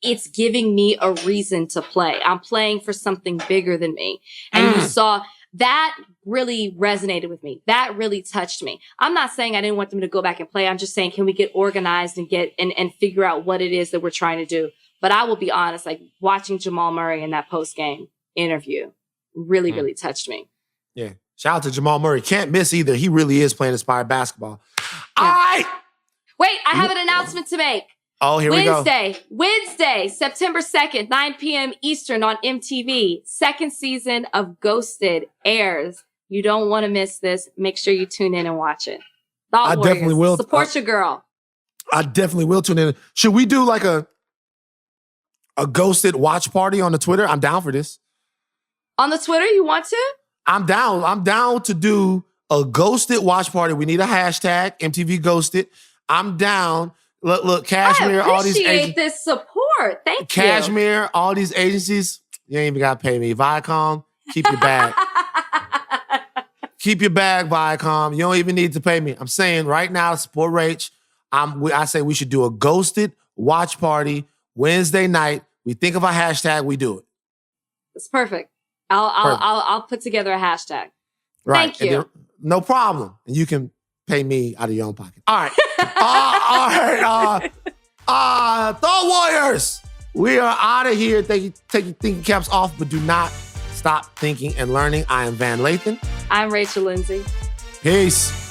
it's giving me a reason to play. I'm playing for something bigger than me. And you saw that really resonated with me. That really touched me. I'm not saying I didn't want them to go back and play. I'm just saying, can we get organized and and figure out what it is that we're trying to do? But I will be honest, watching Jamal Murray in that post-game interview really, really touched me. Yeah. Shout out to Jamal Murray. Can't miss either. He really is playing inspired basketball. Yeah. Wait, I have an announcement to make. Oh, here we go. Wednesday, September 2nd, 9 p.m. Eastern on MTV. Second season of Ghosted airs. You don't want to miss this. Make sure you tune in and watch it. I definitely will. Support your girl. I definitely will tune in. Should we do a Ghosted watch party on the Twitter? I'm down for this. On the Twitter, you want to? I'm down. I'm down to do a Ghosted watch party. We need a hashtag, MTV Ghosted. I'm down. Look, Cashmere, all these I appreciate this support. Thank you. Cashmere, all these agencies, you ain't even got to pay me. Viacom, keep your bag. Keep your bag, Viacom. You don't even need to pay me. I'm saying right now, support Rach. I say we should do a Ghosted watch party Wednesday night. We think of a hashtag, we do it. It's perfect. I'll put together a hashtag. Right. Thank you. No problem. And you can pay me out of your own pocket. All right. All right. Thought Warriors. We are out of here. Take your thinking caps off, but do not stop thinking and learning. I am Van Lathan. I'm Rachel Lindsay. Peace.